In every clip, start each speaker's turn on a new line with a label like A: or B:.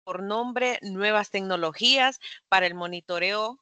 A: por nombre Nuevas tecnologías para el monitoreo.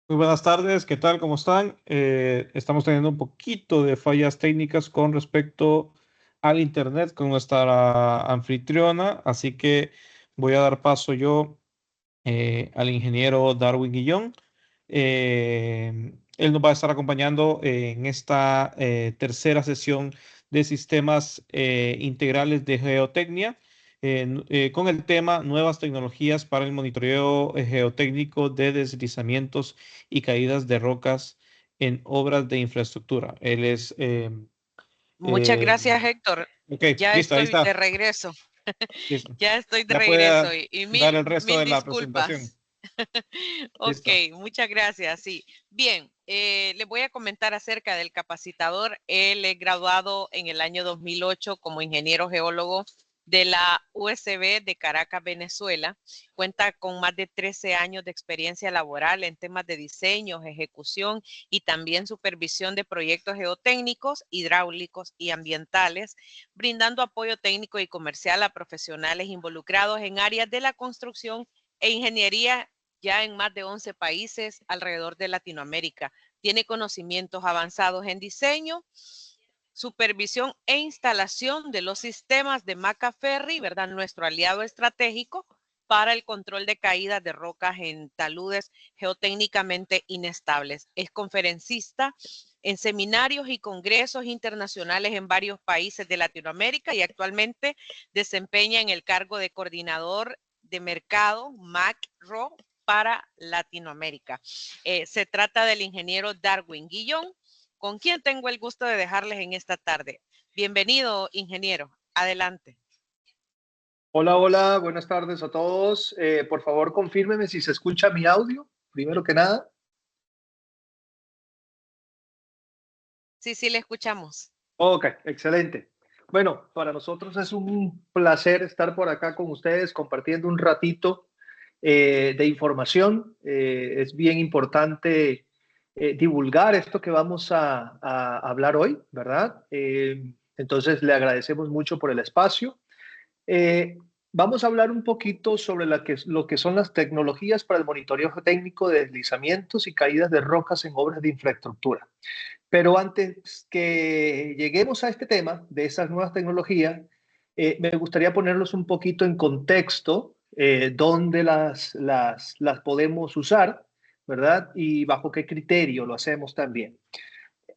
B: Muy buenas tardes, ¿qué tal? ¿Cómo están? Estamos teniendo un poquito de fallas técnicas con respecto al internet con nuestra anfitriona, así que voy a dar paso yo al ingeniero Darwin Guillón. Él nos va a estar acompañando en esta tercera sesión de sistemas integrales de geotecnia con el tema Nuevas tecnologías para el monitoreo geotécnico de deslizamientos y caídas de rocas en obras de infraestructura. Él es...
A: Muchas
B: eh,
A: gracias, Héctor.
B: ok,
A: Ya
B: listo, ahí
A: estoy de
B: está.
A: regreso.
B: Listo.
A: Ya estoy de
B: Ya puede
A: regreso y
B: dar el resto
A: mil
B: de la presentación.
A: disculpas. Ok,
B: Listo.
A: muchas gracias. Sí, bien, les voy a comentar acerca del capacitador. Él es graduado en el año 2008 como ingeniero geólogo de la USB de Caracas, Venezuela. Cuenta con más de 13 años de experiencia laboral en temas de diseño, ejecución y también supervisión de proyectos geotécnicos, hidráulicos y ambientales, brindando apoyo técnico y comercial a profesionales involucrados en áreas de la construcción e ingeniería ya en más de 11 países alrededor de Latinoamérica. Tiene conocimientos avanzados en diseño, supervisión e instalación de los sistemas de Macaferri, ¿verdad? Nuestro aliado estratégico para el control de caídas de rocas en taludes geotécnicamente inestables. Es conferencista en seminarios y congresos internacionales en varios países de Latinoamérica y actualmente desempeña en el cargo de coordinador de mercado MACRO para Latinoamérica. Se trata del ingeniero Darwin Guillón, con quien tengo el gusto de dejarles en esta tarde. Bienvenido, ingeniero. Adelante.
C: Hola, hola, buenas tardes a todos. Por favor, confírmeme si se escucha mi audio, primero que nada.
A: Sí, sí, le escuchamos.
C: Ok, excelente. Bueno, para nosotros es un placer estar por acá con ustedes compartiendo un ratito de información. Es bien importante divulgar esto que vamos a hablar hoy, ¿verdad? Entonces, le agradecemos mucho por el espacio. Eh, Vamos a hablar un poquito sobre lo que son las tecnologías para el monitoreo técnico de deslizamientos y caídas de rocas en obras de infraestructura. Pero antes que lleguemos a este tema de esas nuevas tecnologías, me gustaría ponerlos un poquito en contexto, dónde las podemos usar, ¿verdad? Y bajo qué criterio lo hacemos también.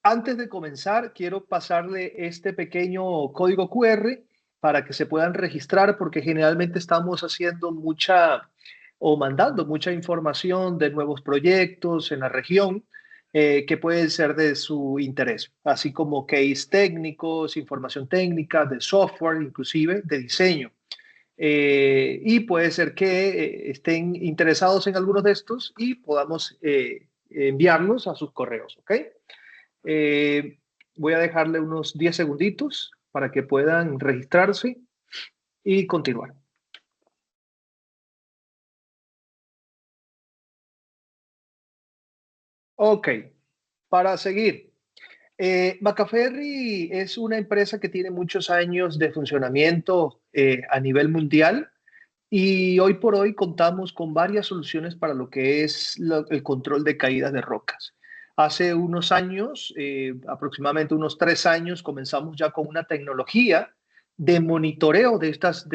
C: Antes de comenzar, quiero pasarle este pequeño código QR para que se puedan registrar, porque generalmente estamos haciendo mucha o mandando mucha información de nuevos proyectos en la región que pueden ser de su interés, así como case técnicos, información técnica, de software, inclusive de diseño. Y puede ser que estén interesados en algunos de estos y podamos enviarlos a sus correos, ¿ok? Eh, Voy a dejarle unos 10 segunditos para que puedan registrarse y continuar. Ok, para seguir. Macaferri es una empresa que tiene muchos años de funcionamiento a nivel mundial y hoy por hoy contamos con varias soluciones para lo que es el control de caídas de rocas. Hace unos años, aproximadamente unos 3 años, comenzamos ya con una tecnología de monitoreo de estas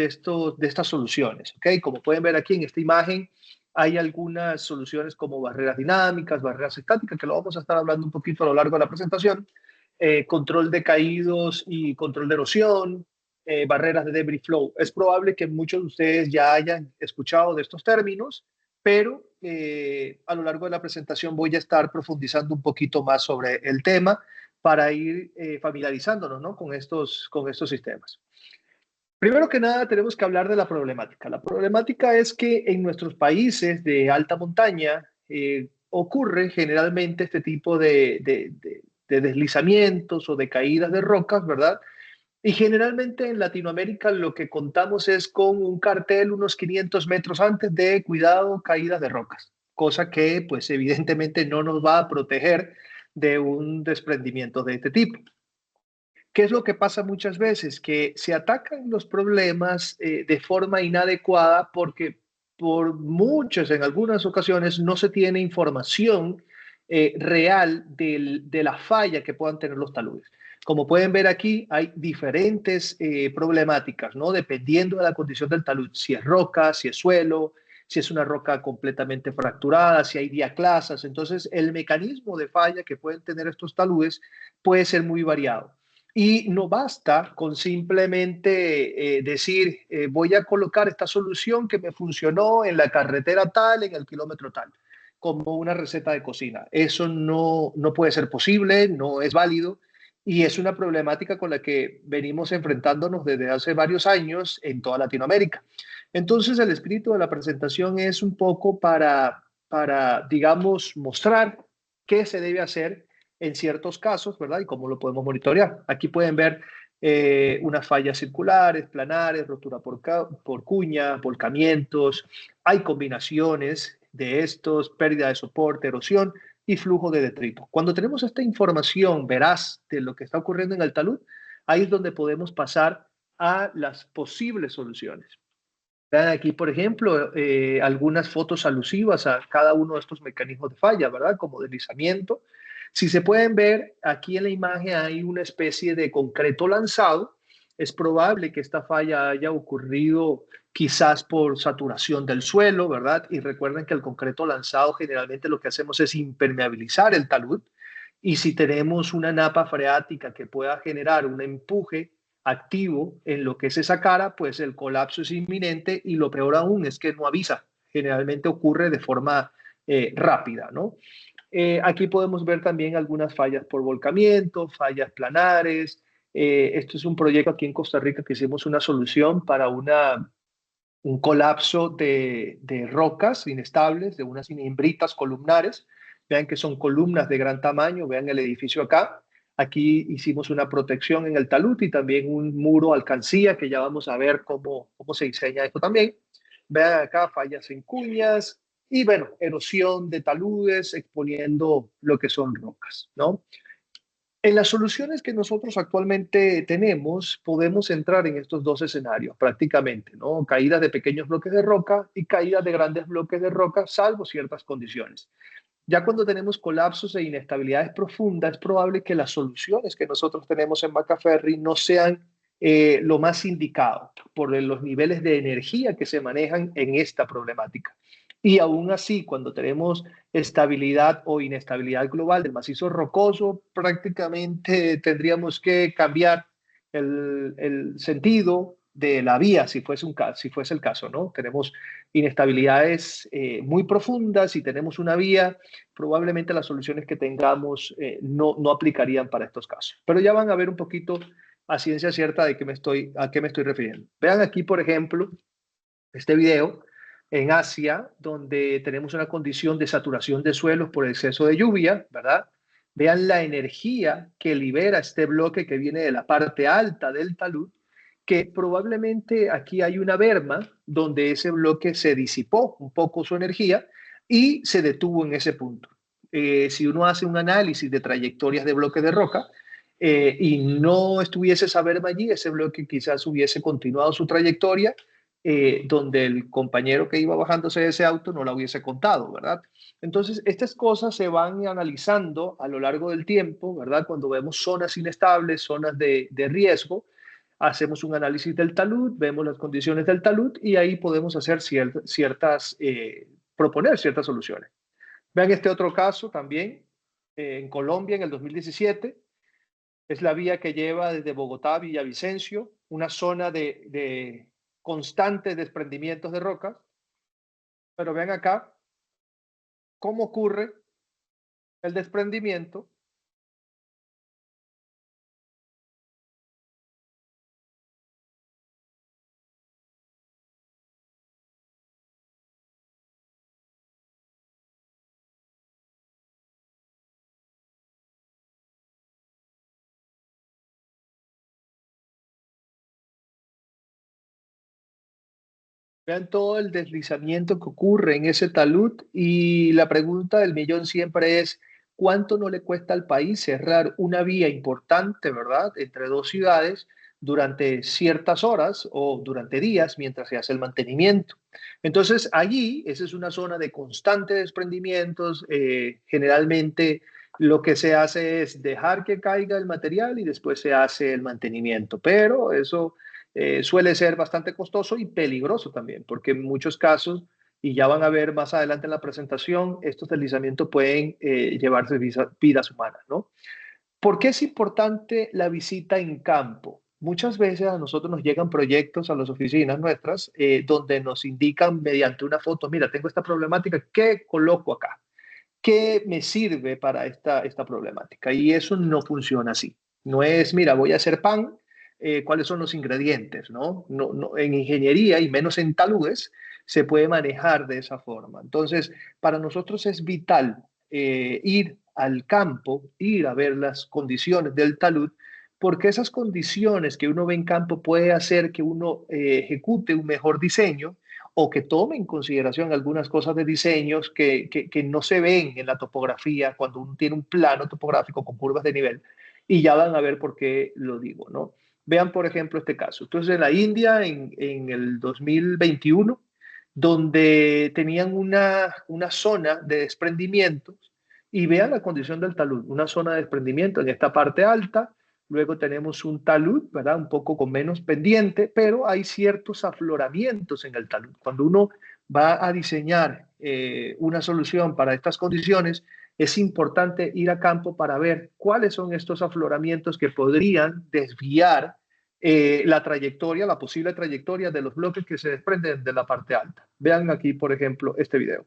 C: soluciones. ¿Okay? Como pueden ver aquí en esta imagen, hay algunas soluciones como barreras dinámicas, barreras estáticas, que lo vamos a estar hablando un poquito a lo largo de la presentación, control de caídos y control de erosión, barreras de debris flow. Es probable que muchos de ustedes ya hayan escuchado de estos términos, pero a lo largo de la presentación voy a estar profundizando un poquito más sobre el tema para ir familiarizándonos, ¿no? con estos sistemas. Primero que nada, tenemos que hablar de la problemática. La problemática es que en nuestros países de alta montaña ocurre generalmente este tipo de deslizamientos o de caídas de rocas, ¿verdad? Y generalmente en Latinoamérica lo que contamos es con un cartel unos 500 metros antes de cuidado, caídas de rocas, cosa que pues evidentemente no nos va a proteger de un desprendimiento de este tipo. ¿Qué es lo que pasa muchas veces? Que se atacan los problemas de forma inadecuada porque por muchas, en algunas ocasiones, no se tiene información real de la falla que puedan tener los taludes. Como pueden ver aquí, hay diferentes problemáticas, ¿no? Dependiendo de la condición del talud, si es roca, si es suelo, si es una roca completamente fracturada, si hay diaclasas. Entonces, el mecanismo de falla que pueden tener estos taludes puede ser muy variado. Y no basta con simplemente decir, voy a colocar esta solución que me funcionó en la carretera tal, en el kilómetro tal, como una receta de cocina. Eso no puede ser posible, no es válido y es una problemática con la que venimos enfrentándonos desde hace varios años en toda Latinoamérica. Entonces, el espíritu de la presentación es un poco para digamos, mostrar qué se debe hacer en ciertos casos, ¿verdad? Y cómo lo podemos monitorear. Aquí pueden ver unas fallas circulares, planares, rotura por cuña, volcamientos. Hay combinaciones de estos, pérdida de soporte, erosión y flujo de detrito. Cuando tenemos esta información veraz de lo que está ocurriendo en el talud, ahí es donde podemos pasar a las posibles soluciones. Vean aquí, por ejemplo, algunas fotos alusivas a cada uno de estos mecanismos de falla, ¿verdad? Como deslizamiento. Si se pueden ver, aquí en la imagen hay una especie de concreto lanzado. Es probable que esta falla haya ocurrido quizás por saturación del suelo, ¿verdad? Y recuerden que el concreto lanzado generalmente lo que hacemos es impermeabilizar el talud. Y si tenemos una napa freática que pueda generar un empuje activo en lo que es esa cara, pues el colapso es inminente y lo peor aún es que no avisa. Generalmente ocurre de forma rápida, ¿no? Aquí podemos ver también algunas fallas por volcamiento, fallas planares. Esto es un proyecto aquí en Costa Rica que hicimos una solución para un colapso de rocas inestables, de unas imbritas columnares. Vean que son columnas de gran tamaño, vean el edificio acá. Aquí hicimos una protección en el talud y también un muro alcancía, que ya vamos a ver cómo se diseña esto también. Vean acá fallas en cuñas y, bueno, erosión de taludes exponiendo lo que son rocas, ¿no? En las soluciones que nosotros actualmente tenemos, podemos entrar en estos dos escenarios prácticamente, ¿no? Caídas de pequeños bloques de roca y caídas de grandes bloques de roca, salvo ciertas condiciones. Ya cuando tenemos colapsos e inestabilidades profundas, es probable que las soluciones que nosotros tenemos en Macaferri no sean lo más indicado por los niveles de energía que se manejan en esta problemática. Y aún así, cuando tenemos estabilidad o inestabilidad global del macizo rocoso, prácticamente tendríamos que cambiar el sentido de la vía, si fuese el caso, ¿no? Tenemos inestabilidades muy profundas y tenemos una vía, probablemente las soluciones que tengamos no aplicarían para estos casos. Pero ya van a ver un poquito a ciencia cierta de a qué me estoy refiriendo. Vean aquí, por ejemplo, este video en Asia, donde tenemos una condición de saturación de suelos por exceso de lluvia, ¿verdad? Vean la energía que libera este bloque que viene de la parte alta del talud, que probablemente aquí hay una berma donde ese bloque se disipó un poco su energía y se detuvo en ese punto. Si uno hace un análisis de trayectorias de bloques de roca y no estuviese esa berma allí, ese bloque quizás hubiese continuado su trayectoria donde el compañero que iba bajándose de ese auto no la hubiese contado, ¿verdad? Entonces, estas cosas se van analizando a lo largo del tiempo, ¿verdad? Cuando vemos zonas inestables, zonas de riesgo, hacemos un análisis del talud, vemos las condiciones del talud y ahí podemos hacer proponer ciertas soluciones. Vean este otro caso también, en Colombia en el 2017, es la vía que lleva desde Bogotá a Villavicencio, una zona de constantes desprendimientos de rocas. Pero vean acá cómo ocurre el desprendimiento Vean todo el deslizamiento que ocurre en ese talud y la pregunta del millón siempre es, ¿cuánto no le cuesta al país cerrar una vía importante, verdad, entre dos ciudades durante ciertas horas o durante días mientras se hace el mantenimiento? Entonces, allí, esa es una zona de constante desprendimientos. Generalmente lo que se hace es dejar que caiga el material y después se hace el mantenimiento, pero eso suele ser bastante costoso y peligroso también, porque en muchos casos, y ya van a ver más adelante en la presentación, estos deslizamientos pueden llevarse vidas humanas, ¿no? ¿Por qué es importante la visita en campo? Muchas veces a nosotros nos llegan proyectos a las oficinas nuestras donde nos indican mediante una foto, mira, tengo esta problemática, ¿qué coloco acá? ¿Qué me sirve para esta problemática? Y eso no funciona así. No es, mira, voy a hacer pan, ¿cuáles son los ingredientes? ¿No? No, en ingeniería y menos en taludes se puede manejar de esa forma. Entonces, para nosotros es vital ir al campo, ir a ver las condiciones del talud, porque esas condiciones que uno ve en campo puede hacer que uno ejecute un mejor diseño o que tome en consideración algunas cosas de diseños que no se ven en la topografía cuando uno tiene un plano topográfico con curvas de nivel, y ya van a ver por qué lo digo, ¿no? Vean, por ejemplo, este caso. Entonces, en la India, en el 2021, donde tenían una zona de desprendimientos, y vean la condición del talud, una zona de desprendimiento en esta parte alta. Luego tenemos un talud, ¿verdad? Un poco con menos pendiente, pero hay ciertos afloramientos en el talud. Cuando uno va a diseñar una solución para estas condiciones, es importante ir a campo para ver cuáles son estos afloramientos que podrían desviar la trayectoria, la posible trayectoria de los bloques que se desprenden de la parte alta. Vean aquí, por ejemplo, este video.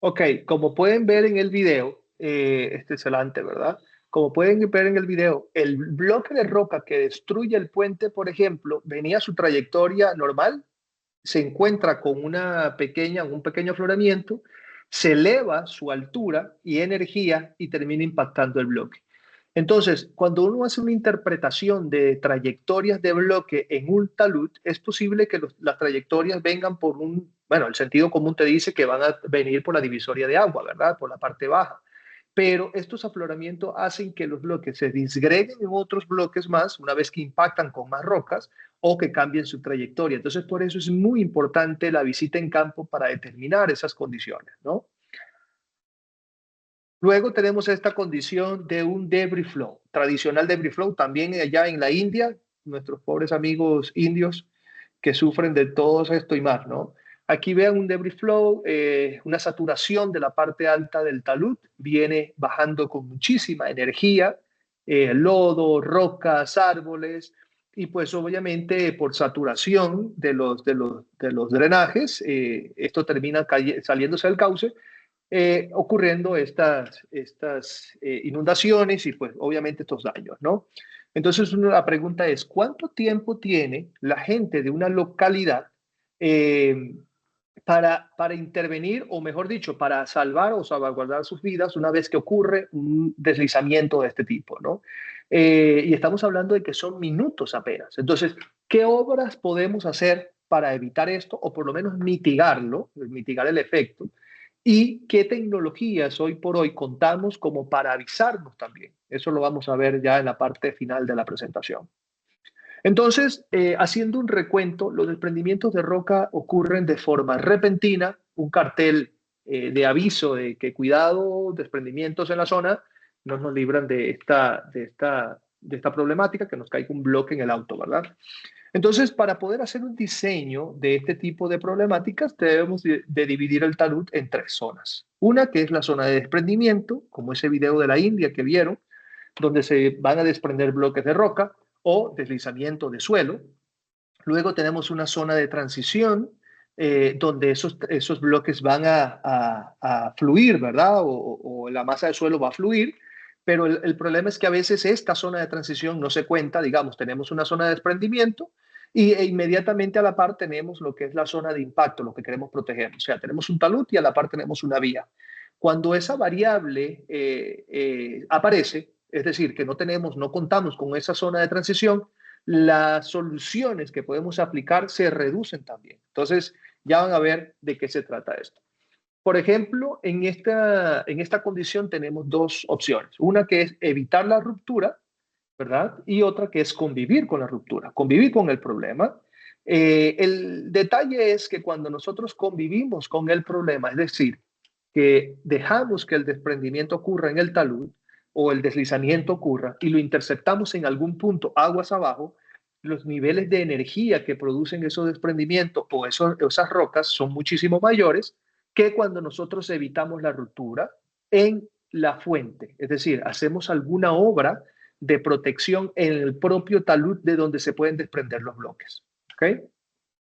C: Ok, como pueden ver en el video, este es excelente, ¿verdad? Como pueden ver en el video, el bloque de roca que destruye el puente, por ejemplo, venía a su trayectoria normal, se encuentra con un pequeño afloramiento, se eleva su altura y energía y termina impactando el bloque. Entonces, cuando uno hace una interpretación de trayectorias de bloque en un talud, es posible que las trayectorias vengan por bueno, el sentido común te dice que van a venir por la divisoria de agua, ¿verdad? Por la parte baja. Pero estos afloramientos hacen que los bloques se disgreguen en otros bloques más una vez que impactan con más rocas o que cambien su trayectoria. Entonces, por eso es muy importante la visita en campo para determinar esas condiciones, ¿no? Luego tenemos esta condición de un debris flow, tradicional debris flow, también allá en la India, nuestros pobres amigos indios que sufren de todo esto y más, ¿no? Aquí vean un debris flow, una saturación de la parte alta del talud, viene bajando con muchísima energía, lodo, rocas, árboles, y pues obviamente por saturación de los drenajes, esto termina saliéndose del cauce, ocurriendo estas inundaciones y pues obviamente estos daños, ¿no? Entonces la pregunta es, ¿cuánto tiempo tiene la gente de una localidad eh, para intervenir, o mejor dicho, para salvar o salvaguardar sus vidas una vez que ocurre un deslizamiento de este tipo, ¿no? Y estamos hablando de que son minutos apenas. Entonces, ¿qué obras podemos hacer para evitar esto o por lo menos mitigarlo, mitigar el efecto? ¿Y qué tecnologías hoy por hoy contamos como para avisarnos también? Eso lo vamos a ver ya en la parte final de la presentación. Entonces, haciendo un recuento, los desprendimientos de roca ocurren de forma repentina, un cartel de aviso de que cuidado, desprendimientos en la zona, no nos libran de esta problemática, que nos caiga un bloque en el auto, ¿verdad? Entonces, para poder hacer un diseño de este tipo de problemáticas, debemos de dividir el talud en 3 zonas. Una que es la zona de desprendimiento, como ese video de la India que vieron, donde se van a desprender bloques de roca o deslizamiento de suelo. Luego tenemos una zona de transición, donde esos bloques van a fluir, ¿verdad? O la masa de suelo va a fluir. Pero el problema es que a veces esta zona de transición no se cuenta. Digamos, tenemos una zona de desprendimiento e inmediatamente a la par tenemos lo que es la zona de impacto, lo que queremos proteger. O sea, tenemos un talud y a la par tenemos una vía. Cuando esa variable aparece, es decir, que no contamos con esa zona de transición, las soluciones que podemos aplicar se reducen también. Entonces, ya van a ver de qué se trata esto. Por ejemplo, en esta condición tenemos 2 opciones. Una que es evitar la ruptura, ¿verdad? Y otra que es convivir con la ruptura, convivir con el problema. El detalle es que cuando nosotros convivimos con el problema, es decir, que dejamos que el desprendimiento ocurra en el talud o el deslizamiento ocurra y lo interceptamos en algún punto aguas abajo, los niveles de energía que producen esos desprendimientos o esas rocas son muchísimo mayores que cuando nosotros evitamos la ruptura en la fuente. Es decir, hacemos alguna obra de protección en el propio talud de donde se pueden desprender los bloques, ¿ok?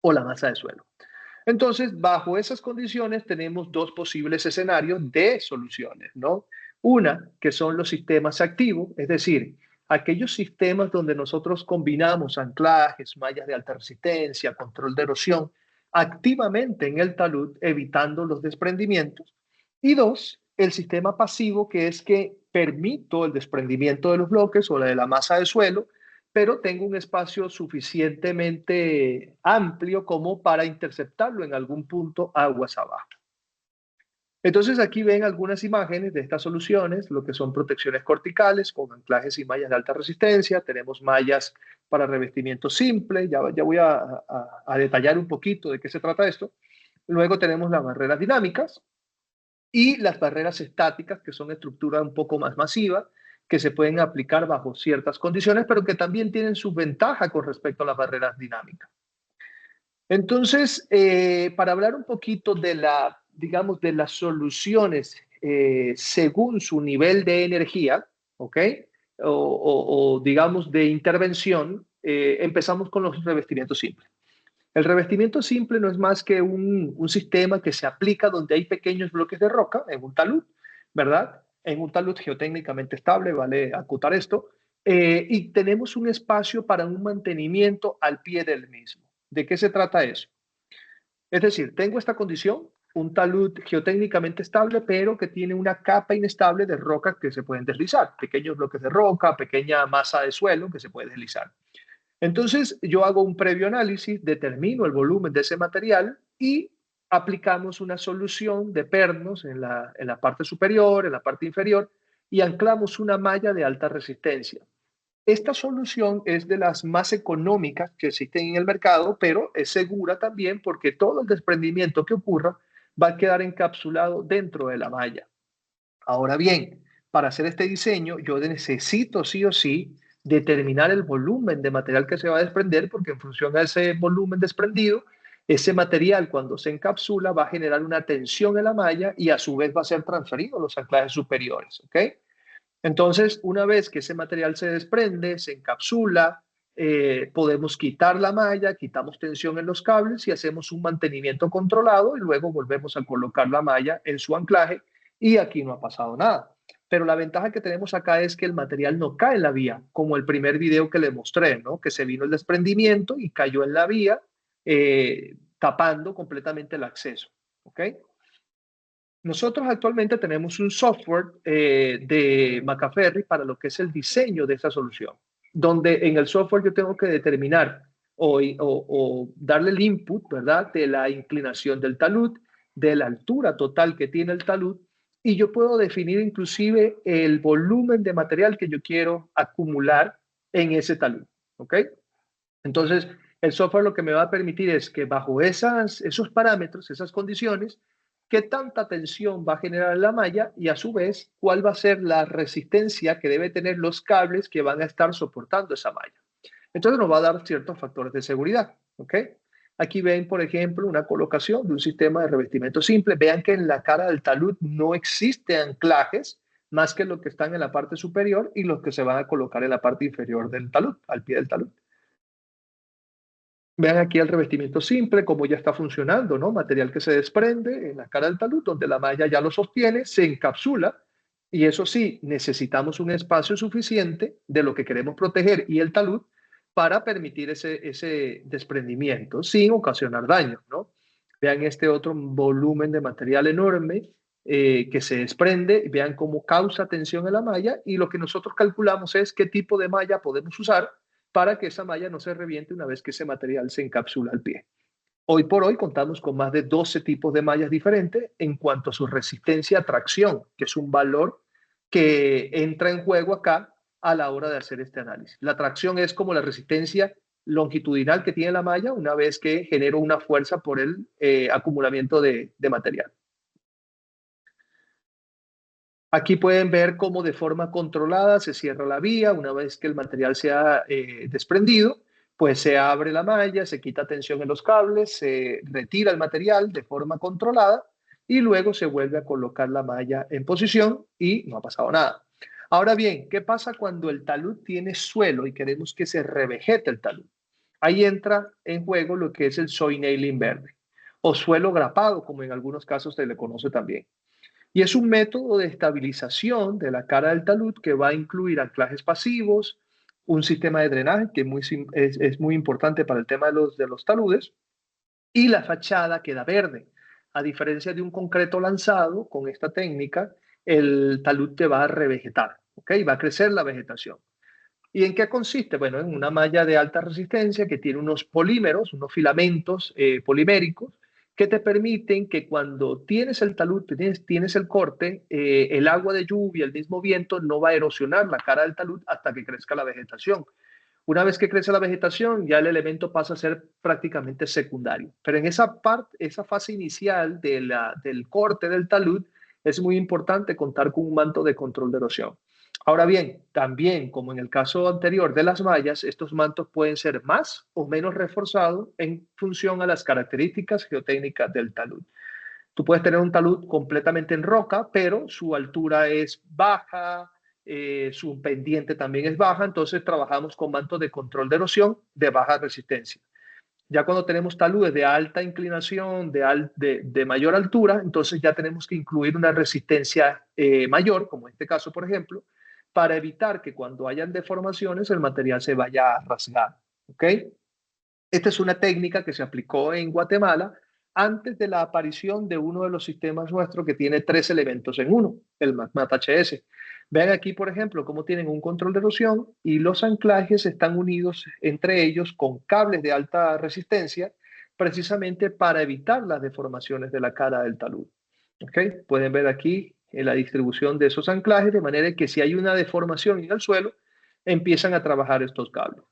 C: O la masa de suelo. Entonces, bajo esas condiciones tenemos 2 posibles escenarios de soluciones, ¿no? Una, que son los sistemas activos, es decir, aquellos sistemas donde nosotros combinamos anclajes, mallas de alta resistencia, control de erosión, activamente en el talud, evitando los desprendimientos. Y 2, el sistema pasivo, que es que permito el desprendimiento de los bloques o de la masa de suelo, pero tengo un espacio suficientemente amplio como para interceptarlo en algún punto aguas abajo. Entonces aquí ven algunas imágenes de estas soluciones, lo que son protecciones corticales con anclajes y mallas de alta resistencia. Tenemos mallas para revestimiento simple, ya voy a detallar un poquito de qué se trata esto. Luego tenemos las barreras dinámicas y las barreras estáticas, que son estructuras un poco más masivas, que se pueden aplicar bajo ciertas condiciones, pero que también tienen sus ventajas con respecto a las barreras dinámicas. Entonces, para hablar un poquito de digamos, de las soluciones según su nivel de energía, ¿ok? O digamos, de intervención, empezamos con los revestimientos simples. El revestimiento simple no es más que un sistema que se aplica donde hay pequeños bloques de roca en un talud, ¿verdad? En un talud geotécnicamente estable, vale acotar esto, y tenemos un espacio para un mantenimiento al pie del mismo. ¿De qué se trata eso? Es decir, tengo esta condición, un talud geotécnicamente estable, pero que tiene una capa inestable de rocas que se pueden deslizar, pequeños bloques de roca, pequeña masa de suelo que se puede deslizar. Entonces, yo hago un previo análisis, determino el volumen de ese material y aplicamos una solución de pernos en la parte superior, en la parte inferior, y anclamos una malla de alta resistencia. Esta solución es de las más económicas que existen en el mercado, pero es segura también porque todo el desprendimiento que ocurra va a quedar encapsulado dentro de la malla. Ahora bien, para hacer este diseño, yo necesito sí o sí determinar el volumen de material que se va a desprender, porque en función a ese volumen desprendido, ese material cuando se encapsula va a generar una tensión en la malla y a su vez va a ser transferido a los anclajes superiores, ¿ok? Entonces, una vez que ese material se desprende, se encapsula, podemos quitar la malla, quitamos tensión en los cables y hacemos un mantenimiento controlado y luego volvemos a colocar la malla en su anclaje y aquí no ha pasado nada. Pero la ventaja que tenemos acá es que el material no cae en la vía, como el primer video que le mostré, ¿no? Que se vino el desprendimiento y cayó en la vía, tapando completamente el acceso, ¿ok? Nosotros actualmente tenemos un software de Macaferri para lo que es el diseño de esa solución, donde en el software yo tengo que determinar o darle el input, ¿verdad?, de la inclinación del talud, de la altura total que tiene el talud, y yo puedo definir inclusive el volumen de material que yo quiero acumular en ese talud, ¿ok? Entonces, el software lo que me va a permitir es que bajo esos parámetros, esas condiciones, qué tanta tensión va a generar la malla y a su vez cuál va a ser la resistencia que debe tener los cables que van a estar soportando esa malla. Entonces nos va a dar ciertos factores de seguridad, ¿ok? Aquí ven, por ejemplo, una colocación de un sistema de revestimiento simple. Vean que en la cara del talud no existe anclajes más que los que están en la parte superior y los que se van a colocar en la parte inferior del talud, al pie del talud. Vean aquí el revestimiento simple, cómo ya está funcionando, ¿no? Material que se desprende en la cara del talud, donde la malla ya lo sostiene, se encapsula, y eso sí, necesitamos un espacio suficiente de lo que queremos proteger y el talud para permitir ese desprendimiento sin ocasionar daño, ¿no? Vean este otro volumen de material enorme que se desprende, vean cómo causa tensión en la malla, y lo que nosotros calculamos es qué tipo de malla podemos usar para que esa malla no se reviente una vez que ese material se encapsula al pie. Hoy por hoy contamos con más de 12 tipos de mallas diferentes en cuanto a su resistencia a tracción, que es un valor que entra en juego acá a la hora de hacer este análisis. La tracción es como la resistencia longitudinal que tiene la malla una vez que genera una fuerza por el acumulamiento de material. Aquí pueden ver cómo de forma controlada se cierra la vía. Una vez que el material se ha desprendido, pues se abre la malla, se quita tensión en los cables, se retira el material de forma controlada y luego se vuelve a colocar la malla en posición y no ha pasado nada. Ahora bien, ¿qué pasa cuando el talud tiene suelo y queremos que se revejete el talud? Ahí entra en juego lo que es el soil nailing verde o suelo grapado, como en algunos casos se le conoce también. Y es un método de estabilización de la cara del talud que va a incluir anclajes pasivos, un sistema de drenaje que es muy importante para el tema de los taludes, y la fachada queda verde. A diferencia de un concreto lanzado, con esta técnica, el talud te va a revegetar, ¿ok? Va a crecer la vegetación. ¿Y en qué consiste? Bueno, en una malla de alta resistencia que tiene unos polímeros, unos filamentos poliméricos, que te permiten que cuando tienes el talud, tienes el corte, el agua de lluvia, el mismo viento, no va a erosionar la cara del talud hasta que crezca la vegetación. Una vez que crece la vegetación, ya el elemento pasa a ser prácticamente secundario. Pero en esa parte, esa fase inicial del corte del talud, es muy importante contar con un manto de control de erosión. Ahora bien, también como en el caso anterior de las mallas, estos mantos pueden ser más o menos reforzados en función a las características geotécnicas del talud. Tú puedes tener un talud completamente en roca, pero su altura es baja, su pendiente también es baja, entonces trabajamos con mantos de control de erosión de baja resistencia. Ya cuando tenemos taludes de alta inclinación, de mayor altura, entonces ya tenemos que incluir una resistencia mayor, como en este caso, por ejemplo, para evitar que cuando hayan deformaciones el material se vaya a rasgar. ¿Ok? Esta es una técnica que se aplicó en Guatemala antes de la aparición de uno de los sistemas nuestros que tiene 3 elementos en uno, el MAT-HS. Vean aquí, por ejemplo, cómo tienen un control de erosión y los anclajes están unidos entre ellos con cables de alta resistencia, precisamente para evitar las deformaciones de la cara del talud. ¿Okay? Pueden ver aquí la distribución de esos anclajes, de manera que si hay una deformación en el suelo, empiezan a trabajar estos cables.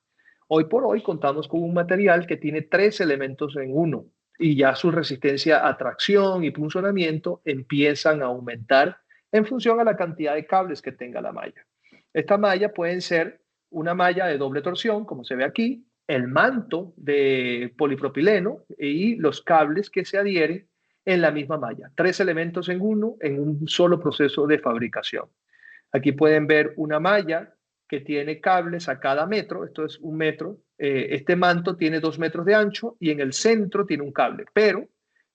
C: Hoy por hoy contamos con un material que tiene 3 elementos en uno y ya su resistencia a tracción y punzonamiento empiezan a aumentar en función a la cantidad de cables que tenga la malla. Esta malla puede ser una malla de doble torsión, como se ve aquí, el manto de polipropileno y los cables que se adhieren en la misma malla. 3 elementos en uno en un solo proceso de fabricación. Aquí pueden ver una malla que tiene cables a cada metro, esto es 1 metro, este manto tiene 2 metros de ancho y en el centro tiene un cable, pero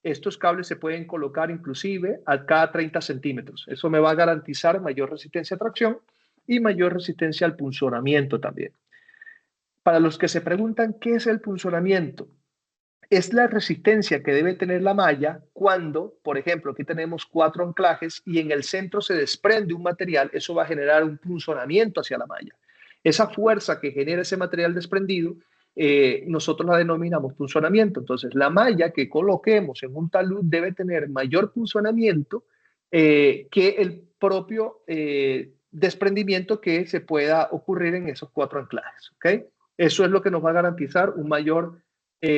C: estos cables se pueden colocar inclusive a cada 30 centímetros. Eso me va a garantizar mayor resistencia a tracción y mayor resistencia al punzonamiento también. Para los que se preguntan qué es el punzonamiento, es la resistencia que debe tener la malla cuando, por ejemplo, aquí tenemos 4 anclajes y en el centro se desprende un material, eso va a generar un punzonamiento hacia la malla. Esa fuerza que genera ese material desprendido, nosotros la denominamos punzonamiento. Entonces, la malla que coloquemos en un talud debe tener mayor punzonamiento que el propio desprendimiento que se pueda ocurrir en esos 4 anclajes. ¿Okay? Eso es lo que nos va a garantizar un mayor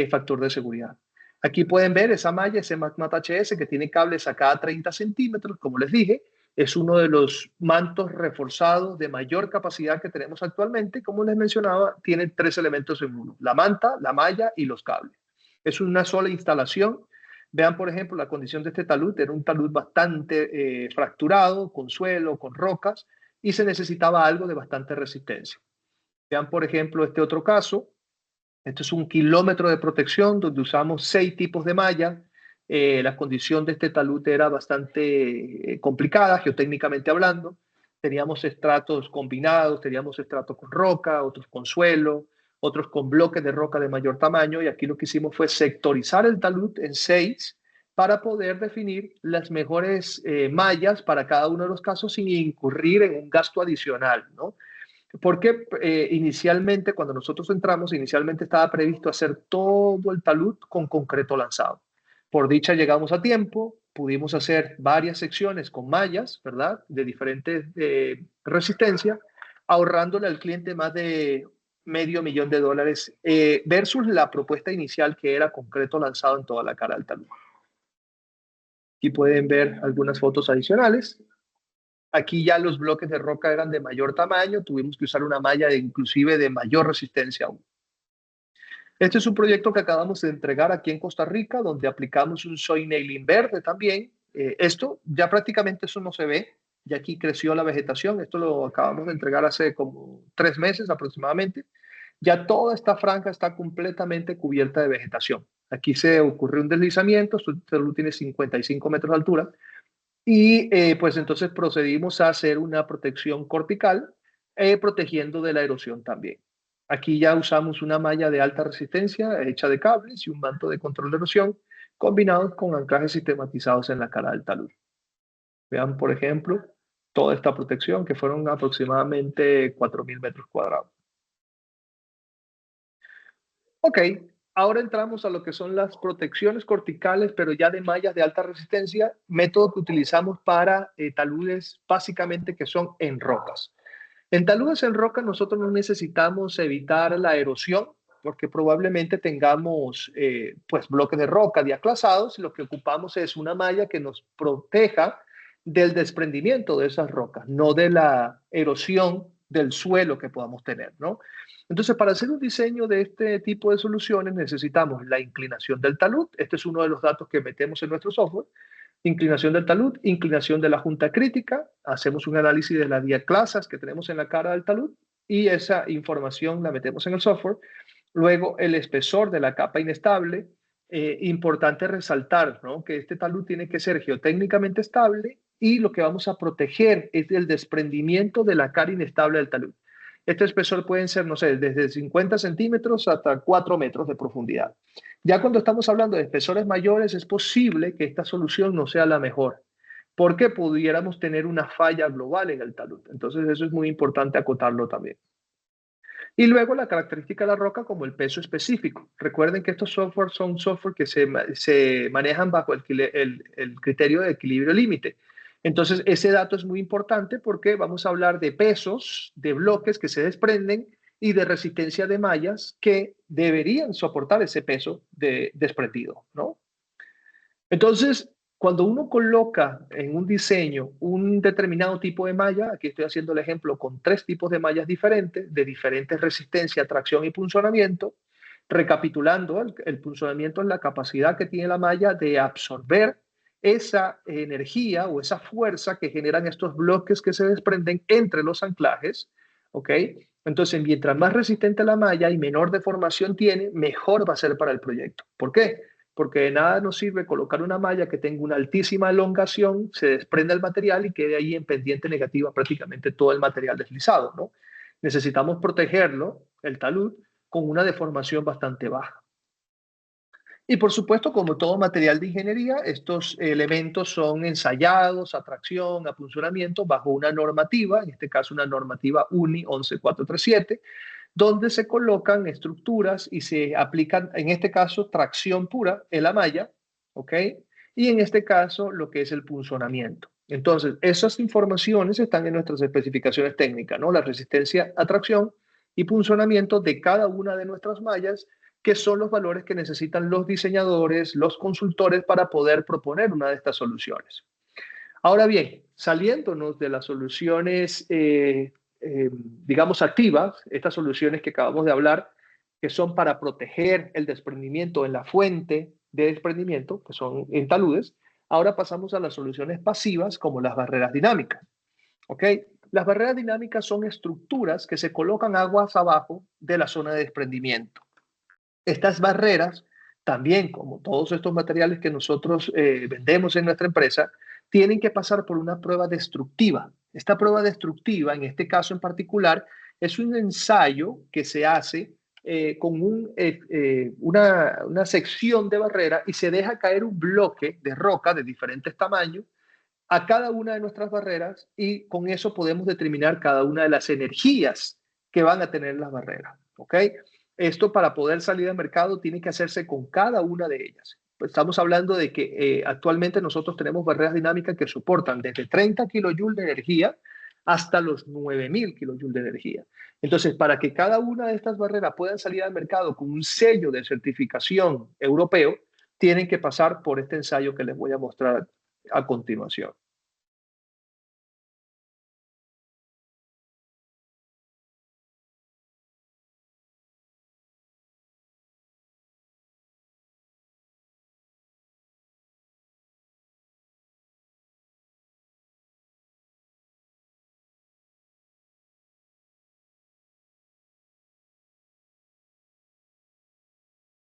C: factor de seguridad. Aquí pueden ver esa malla, ese Magmat HS, que tiene cables a cada 30 centímetros, como les dije. Es uno de los mantos reforzados de mayor capacidad que tenemos actualmente. Como les mencionaba, tiene 3 elementos en uno: la manta, la malla y los cables. Es una sola instalación. Vean, por ejemplo, la condición de este talud. Era un talud bastante fracturado, con suelo, con rocas, y se necesitaba algo de bastante resistencia. Vean, por ejemplo, este otro caso. Esto es 1 kilómetro de protección donde usamos 6 tipos de malla. La condición de este talud era bastante complicada, geotécnicamente hablando. Teníamos estratos combinados, teníamos estratos con roca, otros con suelo, otros con bloques de roca de mayor tamaño. Y aquí lo que hicimos fue sectorizar el talud en 6 para poder definir las mejores mallas para cada uno de los casos sin incurrir en un gasto adicional, ¿no? Porque inicialmente, cuando nosotros entramos, inicialmente estaba previsto hacer todo el talud con concreto lanzado. Por dicha llegamos a tiempo, pudimos hacer varias secciones con mallas, ¿verdad? De diferentes resistencia, ahorrándole al cliente más de $500,000 versus la propuesta inicial que era concreto lanzado en toda la cara del talud. Aquí pueden ver algunas fotos adicionales. Aquí ya los bloques de roca eran de mayor tamaño, tuvimos que usar una malla inclusive de mayor resistencia aún. Este es un proyecto que acabamos de entregar aquí en Costa Rica, donde aplicamos un soil nailing verde también. Esto ya prácticamente eso no se ve, ya aquí creció la vegetación. Esto lo acabamos de entregar hace como 3 meses aproximadamente. Ya toda esta franja está completamente cubierta de vegetación. Aquí se ocurrió un deslizamiento, esto tiene 55 metros de altura. Y pues entonces procedimos a hacer una protección cortical, protegiendo de la erosión también. Aquí ya usamos una malla de alta resistencia hecha de cables y un manto de control de erosión combinados con anclajes sistematizados en la cara del talud. Vean, por ejemplo, toda esta protección, que fueron aproximadamente 4.000 metros cuadrados. Ok, ahora entramos a lo que son las protecciones corticales, pero ya de mallas de alta resistencia, método que utilizamos para taludes básicamente que son en rocas. En taludes en roca nosotros no necesitamos evitar la erosión, porque probablemente tengamos pues bloques de roca diaclasados, y lo que ocupamos es una malla que nos proteja del desprendimiento de esas rocas, no de la erosión del suelo que podamos tener, ¿no? Entonces, para hacer un diseño de este tipo de soluciones necesitamos la inclinación del talud. Este es uno de los datos que metemos en nuestro software. Inclinación del talud, inclinación de la junta crítica. Hacemos un análisis de las diaclasas que tenemos en la cara del talud y esa información la metemos en el software. Luego, el espesor de la capa inestable. Importante resaltar, ¿no?, que este talud tiene que ser geotécnicamente estable y lo que vamos a proteger es el desprendimiento de la cara inestable del talud. Este espesor pueden ser, no sé, desde 50 centímetros hasta 4 metros de profundidad. Ya cuando estamos hablando de espesores mayores, es posible que esta solución no sea la mejor, porque pudiéramos tener una falla global en el talud. Entonces, eso es muy importante acotarlo también. Y luego la característica de la roca como el peso específico. Recuerden que estos software son software que se manejan bajo el criterio de equilibrio límite. Entonces, ese dato es muy importante porque vamos a hablar de pesos, de bloques que se desprenden y de resistencia de mallas que deberían soportar ese peso desprendido, ¿no? Entonces, cuando uno coloca en un diseño un determinado tipo de malla, aquí estoy haciendo el ejemplo con 3 tipos de mallas diferentes, de diferentes resistencia, tracción y punzonamiento. Recapitulando, el punzonamiento es la capacidad que tiene la malla de absorber esa energía o esa fuerza que generan estos bloques que se desprenden entre los anclajes, ¿ok? Entonces, mientras más resistente la malla y menor deformación tiene, mejor va a ser para el proyecto. ¿Por qué? Porque de nada nos sirve colocar una malla que tenga una altísima elongación, se desprenda el material y quede ahí en pendiente negativa prácticamente todo el material deslizado, ¿no? Necesitamos protegerlo, el talud, con una deformación bastante baja. Y por supuesto, como todo material de ingeniería, estos elementos son ensayados a tracción, a punzonamiento, bajo una normativa, en este caso una normativa UNI 11437, donde se colocan estructuras y se aplican, en este caso, tracción pura en la malla, ¿ok? Y en este caso, lo que es el punzonamiento. Entonces, esas informaciones están en nuestras especificaciones técnicas, ¿no? La resistencia a tracción y punzonamiento de cada una de nuestras mallas que son los valores que necesitan los diseñadores, los consultores para poder proponer una de estas soluciones. Ahora bien, saliéndonos de las soluciones, digamos, activas, estas soluciones que acabamos de hablar, que son para proteger el desprendimiento en la fuente de desprendimiento, que son en taludes, ahora pasamos a las soluciones pasivas como las barreras dinámicas. ¿Ok? Las barreras dinámicas son estructuras que se colocan aguas abajo de la zona de desprendimiento. Estas barreras, también como todos estos materiales que nosotros vendemos en nuestra empresa, tienen que pasar por una prueba destructiva. Esta prueba destructiva, en este caso en particular, es un ensayo que se hace con una sección de barrera y se deja caer un bloque de roca de diferentes tamaños a cada una de nuestras barreras y con eso podemos determinar cada una de las energías que van a tener las barreras. ¿Ok? Esto para poder salir al mercado tiene que hacerse con cada una de ellas. Pues estamos hablando de que actualmente nosotros tenemos barreras dinámicas que soportan desde 30 kilojoules de energía hasta los 9000 kilojoules de energía. Entonces, para que cada una de estas barreras puedan salir al mercado con un sello de certificación europeo, tienen que pasar por este ensayo que les voy a mostrar a continuación.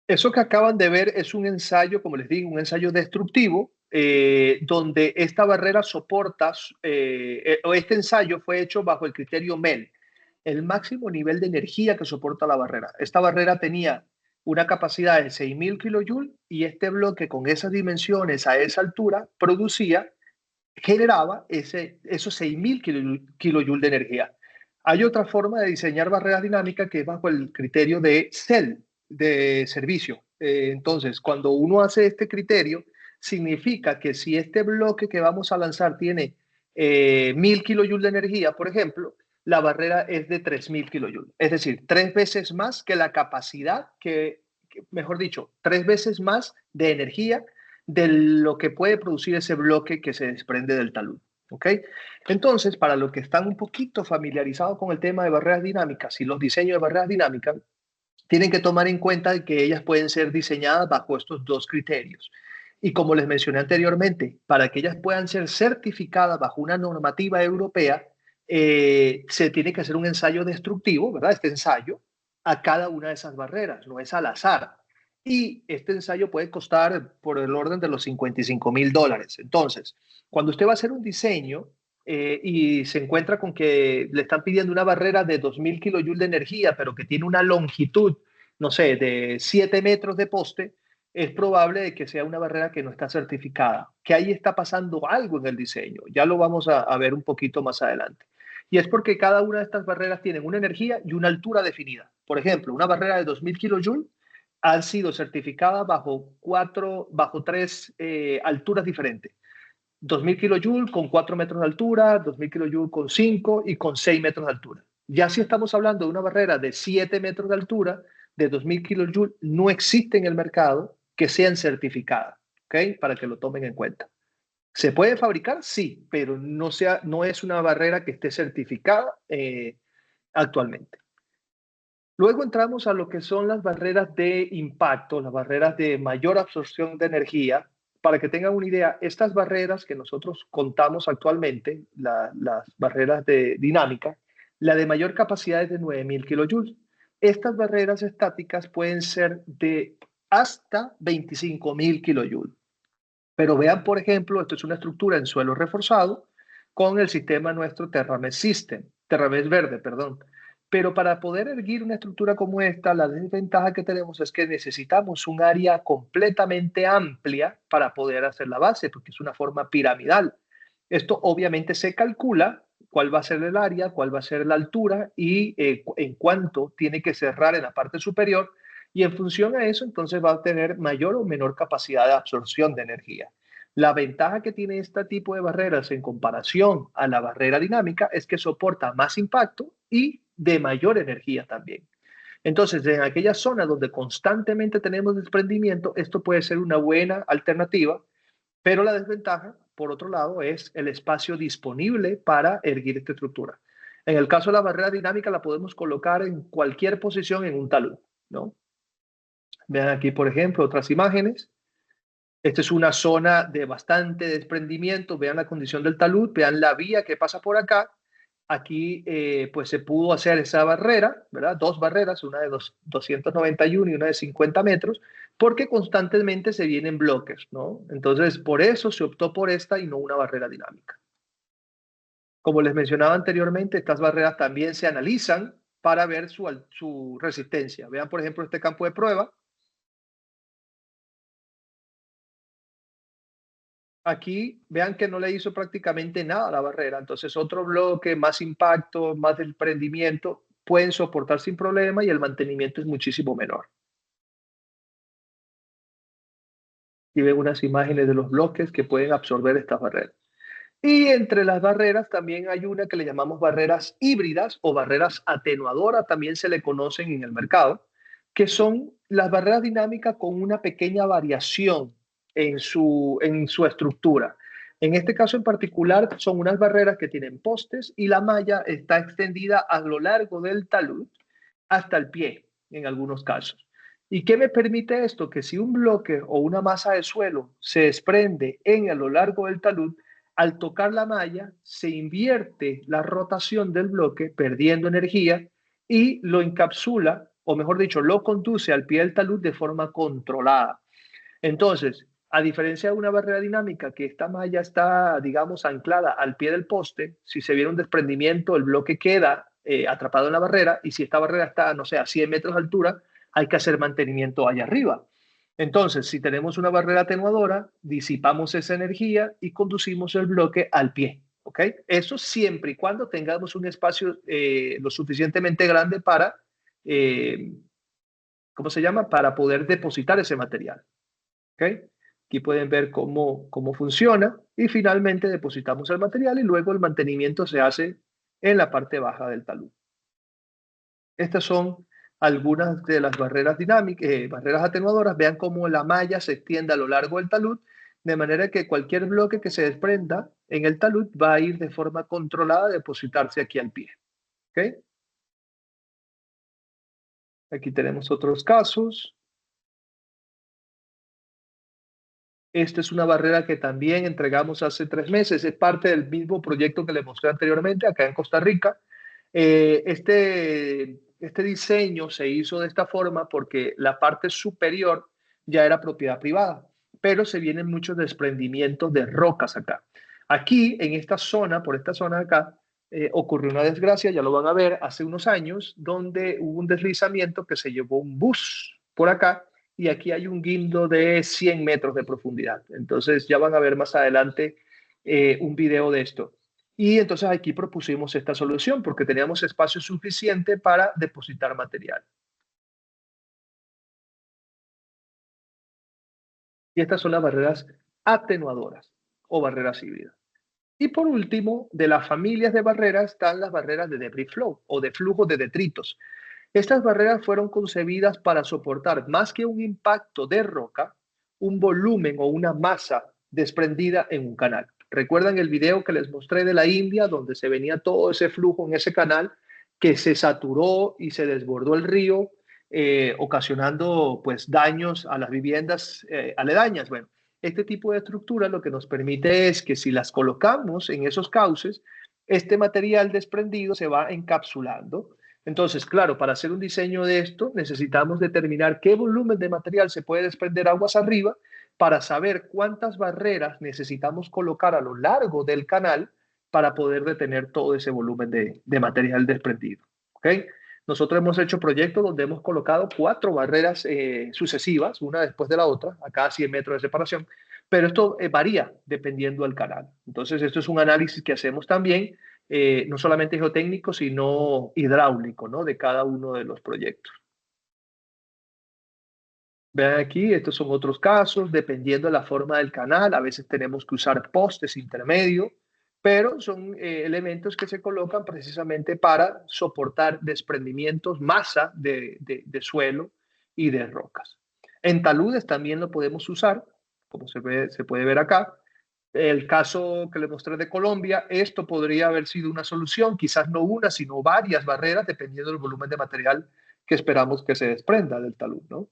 C: Eso que acaban de ver es un ensayo, como les digo, un ensayo destructivo, donde esta barrera soporta, o este ensayo fue hecho bajo el criterio MEL, el máximo nivel de energía que soporta la barrera. Esta barrera tenía una capacidad de 6000 kilojoules y este bloque con esas dimensiones a esa altura generaba esos 6000 kilojoules de energía. Hay otra forma de diseñar barreras dinámicas que es bajo el criterio de CEL, de servicio. Entonces, cuando uno hace este criterio, significa que si este bloque que vamos a lanzar tiene 1000 kilojoules de energía, por ejemplo, la barrera es de 3000 kilojoules. Es decir, 3 veces más que la capacidad mejor dicho, 3 veces más de energía de lo que puede producir ese bloque que se desprende del talud. ¿Ok? Entonces, para los que están un poquito familiarizados con el tema de barreras dinámicas y los diseños de barreras dinámicas, tienen que tomar en cuenta que ellas pueden ser diseñadas bajo estos dos criterios. Y como les mencioné anteriormente, para que ellas puedan ser certificadas bajo una normativa europea, se tiene que hacer un ensayo destructivo, ¿verdad? Este ensayo a cada una de esas barreras, no es al azar. Y este ensayo puede costar por el orden de los $55,000. Entonces, cuando usted va a hacer un diseño y se encuentra con que le están pidiendo una barrera de 2000 kilojoules de energía, pero que tiene una longitud, no sé, de 7 metros de poste, es probable de que sea una barrera que no está certificada, que ahí está pasando algo en el diseño. Ya lo vamos a ver un poquito más adelante. Y es porque cada una de estas barreras tienen una energía y una altura definida. Por ejemplo, una barrera de 2000 kilojoules han sido certificadas bajo tres alturas diferentes. 2000 kilojoules con 4 metros de altura, 2000 kilojoules con 5 y con 6 metros de altura. Ya si estamos hablando de una barrera de 7 metros de altura, de 2000 kilojoules, no existe en el mercado que sean certificadas, ¿ok? Para que lo tomen en cuenta. ¿Se puede fabricar? Sí, pero no es una barrera que esté certificada actualmente. Luego entramos a lo que son las barreras de impacto, las barreras de mayor absorción de energía. Para que tengan una idea, estas barreras que nosotros contamos actualmente, las barreras de dinámica, la de mayor capacidad es de 9000 kilojoules. Estas barreras estáticas pueden ser de hasta 25,000 kilojoules. Pero vean, por ejemplo, esto es una estructura en suelo reforzado con el sistema nuestro Terramesh verde, perdón. Pero para poder erguir una estructura como esta, la desventaja que tenemos es que necesitamos un área completamente amplia para poder hacer la base, porque es una forma piramidal. Esto obviamente se calcula cuál va a ser el área, cuál va a ser la altura y en cuánto tiene que cerrar en la parte superior. Y en función a eso, entonces va a tener mayor o menor capacidad de absorción de energía. La ventaja que tiene este tipo de barreras en comparación a la barrera dinámica es que soporta más impacto y de mayor energía también. Entonces, en aquellas zonas donde constantemente tenemos desprendimiento, esto puede ser una buena alternativa, pero la desventaja, por otro lado, es el espacio disponible para erguir esta estructura. En el caso de la barrera dinámica, la podemos colocar en cualquier posición en un talud, ¿no? Vean aquí, por ejemplo, otras imágenes. Esta es una zona de bastante desprendimiento. Vean la condición del talud, vean la vía que pasa por acá. Aquí pues se pudo hacer esa barrera, ¿verdad? Dos barreras, una de 291 y una de 50 metros, porque constantemente se vienen bloques, ¿no? Entonces, por eso se optó por esta y no una barrera dinámica. Como les mencionaba anteriormente, estas barreras también se analizan para ver su resistencia. Vean, por ejemplo, este campo de prueba. Aquí vean que no le hizo prácticamente nada a la barrera. Entonces, otro bloque, más impacto, más desprendimiento, pueden soportar sin problema y el mantenimiento es muchísimo menor. Y ven unas imágenes de los bloques que pueden absorber estas barreras. Y entre las barreras también hay una que le llamamos barreras híbridas o barreras atenuadoras, también se le conocen en el mercado, que son las barreras dinámicas con una pequeña variación en su estructura. En este caso en particular son unas barreras que tienen postes y la malla está extendida a lo largo del talud hasta el pie en algunos casos. ¿Y qué me permite esto? Que si un bloque o una masa de suelo se desprende a lo largo del talud, al tocar la malla se invierte la rotación del bloque, perdiendo energía, y lo encapsula, o mejor dicho, lo conduce al pie del talud de forma controlada. Entonces, a diferencia de una barrera dinámica, que esta malla está, digamos, anclada al pie del poste, si se viene un desprendimiento, el bloque queda atrapado en la barrera, y si esta barrera está, no sé, a 100 metros de altura, hay que hacer mantenimiento allá arriba. Entonces, si tenemos una barrera atenuadora, disipamos esa energía y conducimos el bloque al pie. ¿Ok? Eso siempre y cuando tengamos un espacio lo suficientemente grande para, ¿cómo se llama? Para poder depositar ese material. ¿Ok? Aquí pueden ver cómo funciona y finalmente depositamos el material y luego el mantenimiento se hace en la parte baja del talud. Estas son algunas de las barreras dinámicas, barreras atenuadoras. Vean cómo la malla se extiende a lo largo del talud, de manera que cualquier bloque que se desprenda en el talud va a ir de forma controlada a depositarse aquí al pie. ¿Okay? Aquí tenemos otros casos. Esta es una barrera que también entregamos hace 3 meses. Es parte del mismo proyecto que les mostré anteriormente acá en Costa Rica. Este diseño se hizo de esta forma porque la parte superior ya era propiedad privada, pero se vienen muchos desprendimientos de rocas acá. Aquí, en esta zona, por esta zona de acá, ocurrió una desgracia, ya lo van a ver, hace unos años, donde hubo un deslizamiento que se llevó un bus por acá y aquí hay un guindo de 100 metros de profundidad. Entonces ya van a ver más adelante un video de esto. Y entonces aquí propusimos esta solución porque teníamos espacio suficiente para depositar material. Y estas son las barreras atenuadoras o barreras híbridas. Y por último, de las familias de barreras están las barreras de debris flow o de flujo de detritos. Estas barreras fueron concebidas para soportar más que un impacto de roca, un volumen o una masa desprendida en un canal. ¿Recuerdan el video que les mostré de la India, donde se venía todo ese flujo en ese canal, que se saturó y se desbordó el río, ocasionando pues daños a las viviendas aledañas? Bueno, este tipo de estructura lo que nos permite es que si las colocamos en esos cauces, este material desprendido se va encapsulando. Entonces, claro, para hacer un diseño de esto necesitamos determinar qué volumen de material se puede desprender aguas arriba para saber cuántas barreras necesitamos colocar a lo largo del canal para poder detener todo ese volumen de material desprendido. ¿Okay? Nosotros hemos hecho proyectos donde hemos colocado 4 barreras sucesivas, una después de la otra, a cada 100 metros de separación, pero esto varía dependiendo del canal. Entonces, esto es un análisis que hacemos también, no solamente geotécnico, sino hidráulico, ¿no? De cada uno de los proyectos. Vean aquí, estos son otros casos, dependiendo de la forma del canal, a veces tenemos que usar postes intermedios pero son elementos que se colocan precisamente para soportar desprendimientos, masa de suelo y de rocas. En taludes también lo podemos usar, como se puede ver acá. El caso que le mostré de Colombia, esto podría haber sido una solución, quizás no una, sino varias barreras, dependiendo del volumen de material que esperamos que se desprenda del talud, ¿no?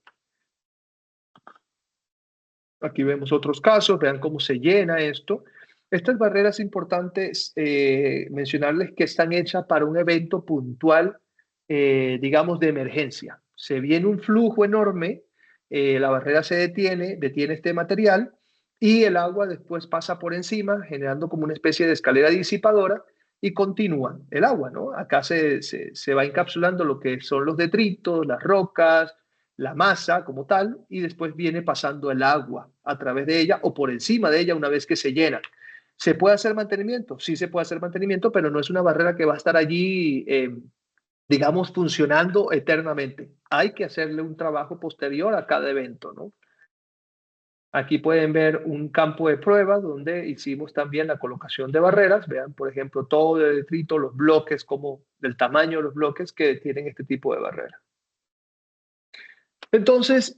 C: Aquí vemos otros casos, vean cómo se llena esto. Estas barreras importantes, mencionarles que están hechas para un evento puntual, digamos, de emergencia. Se viene un flujo enorme, la barrera se detiene este material y el agua después pasa por encima, generando como una especie de escalera disipadora y continúa el agua, ¿no? Acá se va encapsulando lo que son los detritos, las rocas, la masa como tal, y después viene pasando el agua a través de ella o por encima de ella una vez que se llena. ¿Se puede hacer mantenimiento? Sí se puede hacer mantenimiento, pero no es una barrera que va a estar allí, digamos, funcionando eternamente. Hay que hacerle un trabajo posterior a cada evento, ¿no? Aquí pueden ver un campo de prueba donde hicimos también la colocación de barreras. Vean, por ejemplo, todo el detrito, los bloques, como del tamaño de los bloques que tienen este tipo de barrera. Entonces,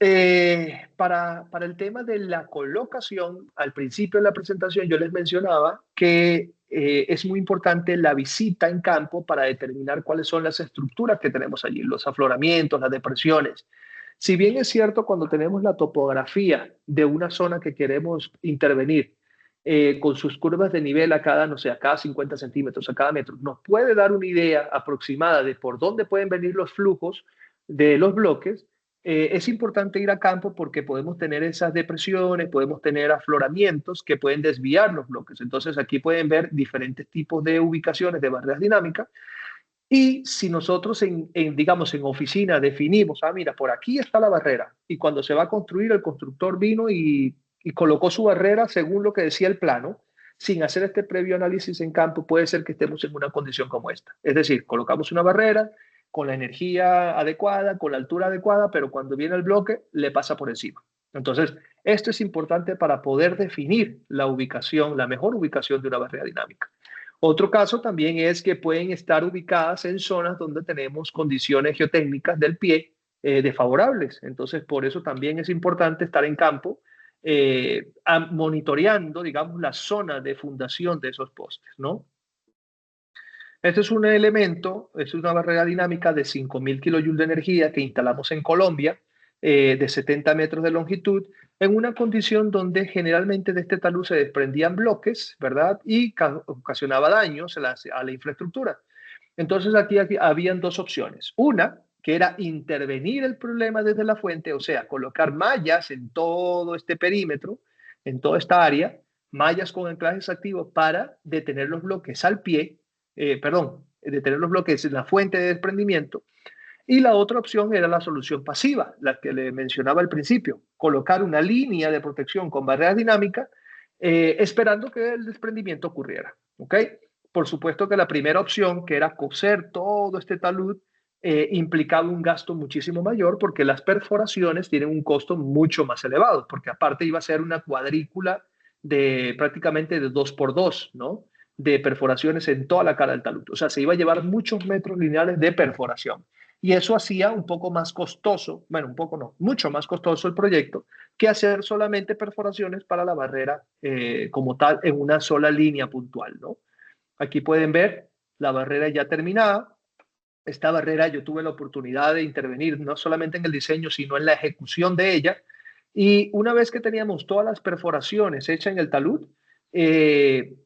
C: para el tema de la colocación, al principio de la presentación yo les mencionaba que es muy importante la visita en campo para determinar cuáles son las estructuras que tenemos allí, los afloramientos, las depresiones. Si bien es cierto, cuando tenemos la topografía de una zona que queremos intervenir, con sus curvas de nivel a cada, no sé, a cada 50 centímetros, a cada metro, nos puede dar una idea aproximada de por dónde pueden venir los flujos de los bloques. Es importante ir a campo porque podemos tener esas depresiones, podemos tener afloramientos que pueden desviar los bloques. Entonces aquí pueden ver diferentes tipos de ubicaciones de barreras dinámicas. Y si nosotros digamos, en oficina definimos, mira, por aquí está la barrera, y cuando se va a construir, el constructor vino y colocó su barrera según lo que decía el plano, sin hacer este previo análisis en campo, puede ser que estemos en una condición como esta. Es decir, colocamos una barrera con la energía adecuada, con la altura adecuada, pero cuando viene el bloque, le pasa por encima. Entonces, esto es importante para poder definir la ubicación, la mejor ubicación de una barrera dinámica. Otro caso también es que pueden estar ubicadas en zonas donde tenemos condiciones geotécnicas del pie desfavorables. Entonces, por eso también es importante estar en campo monitoreando, digamos, la zona de fundación de esos postes, ¿no? Este es un elemento, es una barrera dinámica de 5.000 kilojoules de energía que instalamos en Colombia, de 70 metros de longitud, en una condición donde generalmente de este talud se desprendían bloques, ¿verdad? Y ocasionaba daños a la infraestructura. Entonces aquí habían dos opciones. Una, que era intervenir el problema desde la fuente, o sea, colocar mallas en todo este perímetro, en toda esta área, mallas con anclajes activos para detener los bloques al pie, detener los bloques en la fuente de desprendimiento. Y la otra opción era la solución pasiva, la que le mencionaba al principio, colocar una línea de protección con barreras dinámicas, esperando que el desprendimiento ocurriera. ¿Ok? Por supuesto que la primera opción, que era coser todo este talud, implicaba un gasto muchísimo mayor porque las perforaciones tienen un costo mucho más elevado, porque aparte iba a ser una cuadrícula de prácticamente de 2x2, ¿no? De perforaciones en toda la cara del talud. O sea, se iba a llevar muchos metros lineales de perforación. Y eso hacía un poco más costoso, bueno, un poco no, mucho más costoso el proyecto que hacer solamente perforaciones para la barrera como tal en una sola línea puntual, ¿no? Aquí pueden ver la barrera ya terminada. Esta barrera yo tuve la oportunidad de intervenir no solamente en el diseño, sino en la ejecución de ella. Y una vez que teníamos todas las perforaciones hechas en el talud,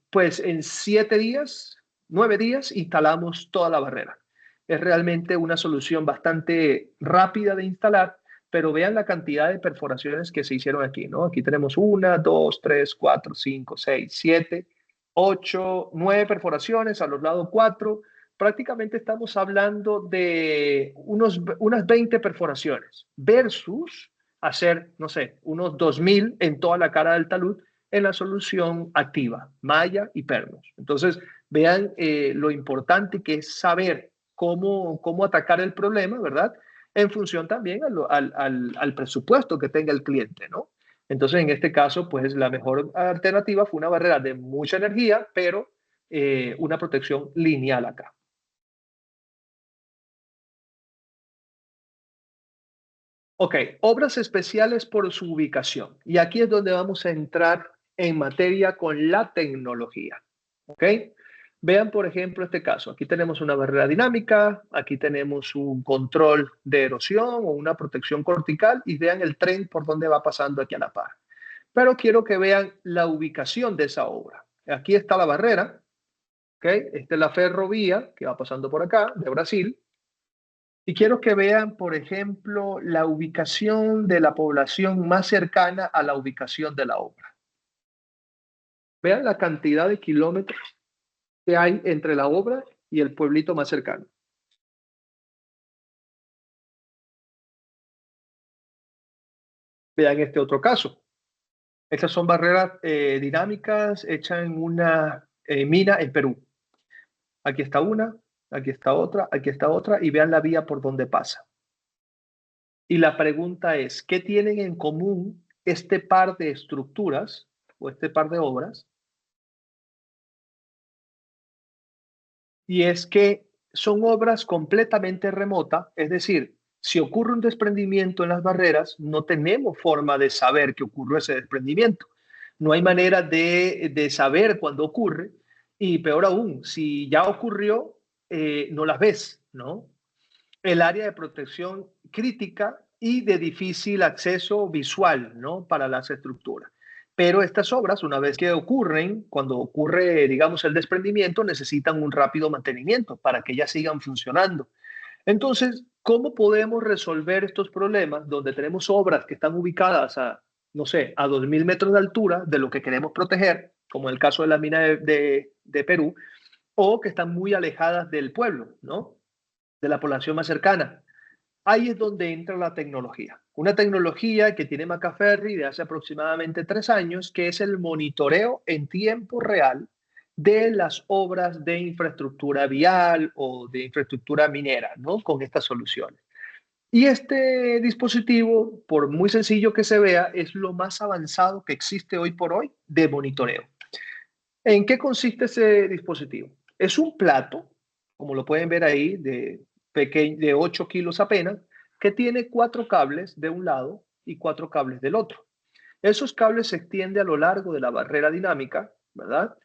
C: pues en 7 días, 9 días, instalamos toda la barrera. Es realmente una solución bastante rápida de instalar, pero vean la cantidad de perforaciones que se hicieron aquí, ¿no? Aquí tenemos 1, 2, 3, 4, 5, 6, 7, 8, 9 perforaciones, a los lados 4. Prácticamente estamos hablando de unas 20 perforaciones versus hacer, no sé, unos 2.000 en toda la cara del talud en la solución activa, malla y pernos. Entonces, vean lo importante que es saber cómo atacar el problema, ¿verdad? En función también al presupuesto que tenga el cliente, ¿no? Entonces, en este caso, pues la mejor alternativa fue una barrera de mucha energía, pero una protección lineal acá. Ok, obras especiales por su ubicación. Y aquí es donde vamos a entrar en materia con la tecnología. Ok, vean por ejemplo este caso. Aquí tenemos una barrera dinámica, aquí tenemos un control de erosión o una protección cortical y vean el tren por donde va pasando aquí a la par. Pero quiero que vean la ubicación de esa obra. Aquí está la barrera, ¿ok? Esta es la ferrovía que va pasando por acá, de Brasil. Y quiero que vean, por ejemplo, la ubicación de la población más cercana a la ubicación de la obra. Vean la cantidad de kilómetros que hay entre la obra y el pueblito más cercano. Vean este otro caso. Estas son barreras dinámicas hechas en una mina en Perú. Aquí está una, aquí está otra, y vean la vía por donde pasa. Y la pregunta es, ¿qué tienen en común este par de estructuras o este par de obras? Y es que son obras completamente remotas, es decir, si ocurre un desprendimiento en las barreras, no tenemos forma de saber que ocurrió ese desprendimiento. No hay manera de saber cuándo ocurre y peor aún, si ya ocurrió, no las ves, ¿no? El área de protección crítica y de difícil acceso visual, ¿no? Para las estructuras. Pero estas obras, una vez que ocurren, cuando ocurre, digamos, el desprendimiento, necesitan un rápido mantenimiento para que ellas sigan funcionando. Entonces, ¿cómo podemos resolver estos problemas donde tenemos obras que están ubicadas a, no sé, a 2.000 metros de altura de lo que queremos proteger, como en el caso de la mina de Perú, o que están muy alejadas del pueblo, ¿no? De la población más cercana? Ahí es donde entra la tecnología. Una tecnología que tiene Macaferri de hace aproximadamente 3 años, que es el monitoreo en tiempo real de las obras de infraestructura vial o de infraestructura minera, ¿no? Con estas soluciones. Y este dispositivo, por muy sencillo que se vea, es lo más avanzado que existe hoy por hoy de monitoreo. ¿En qué consiste ese dispositivo? Es un plato, como lo pueden ver ahí, de 8 kilos apenas, que tiene 4 cables de un lado y 4 cables del otro. Esos cables se extienden a lo largo de la barrera dinámica, ¿verdad?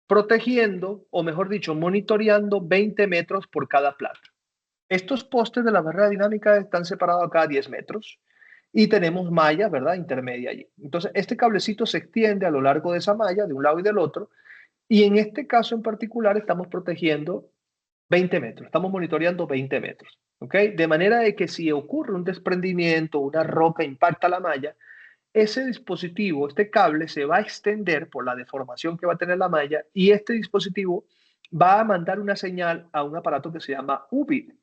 C: Protegiendo, o mejor dicho, monitoreando 20 metros por cada plato. Estos postes de la barrera dinámica están separados a cada 10 metros y tenemos malla, ¿verdad? Intermedia allí. Entonces, este cablecito se extiende a lo largo de esa malla, de un lado y del otro, y en este caso en particular estamos protegiendo 20 metros, estamos monitoreando 20 metros, ¿ok? De manera de que si ocurre un desprendimiento, una roca impacta la malla, ese dispositivo, este cable se va a extender por la deformación que va a tener la malla y este dispositivo va a mandar una señal a un aparato que se llama UBIT.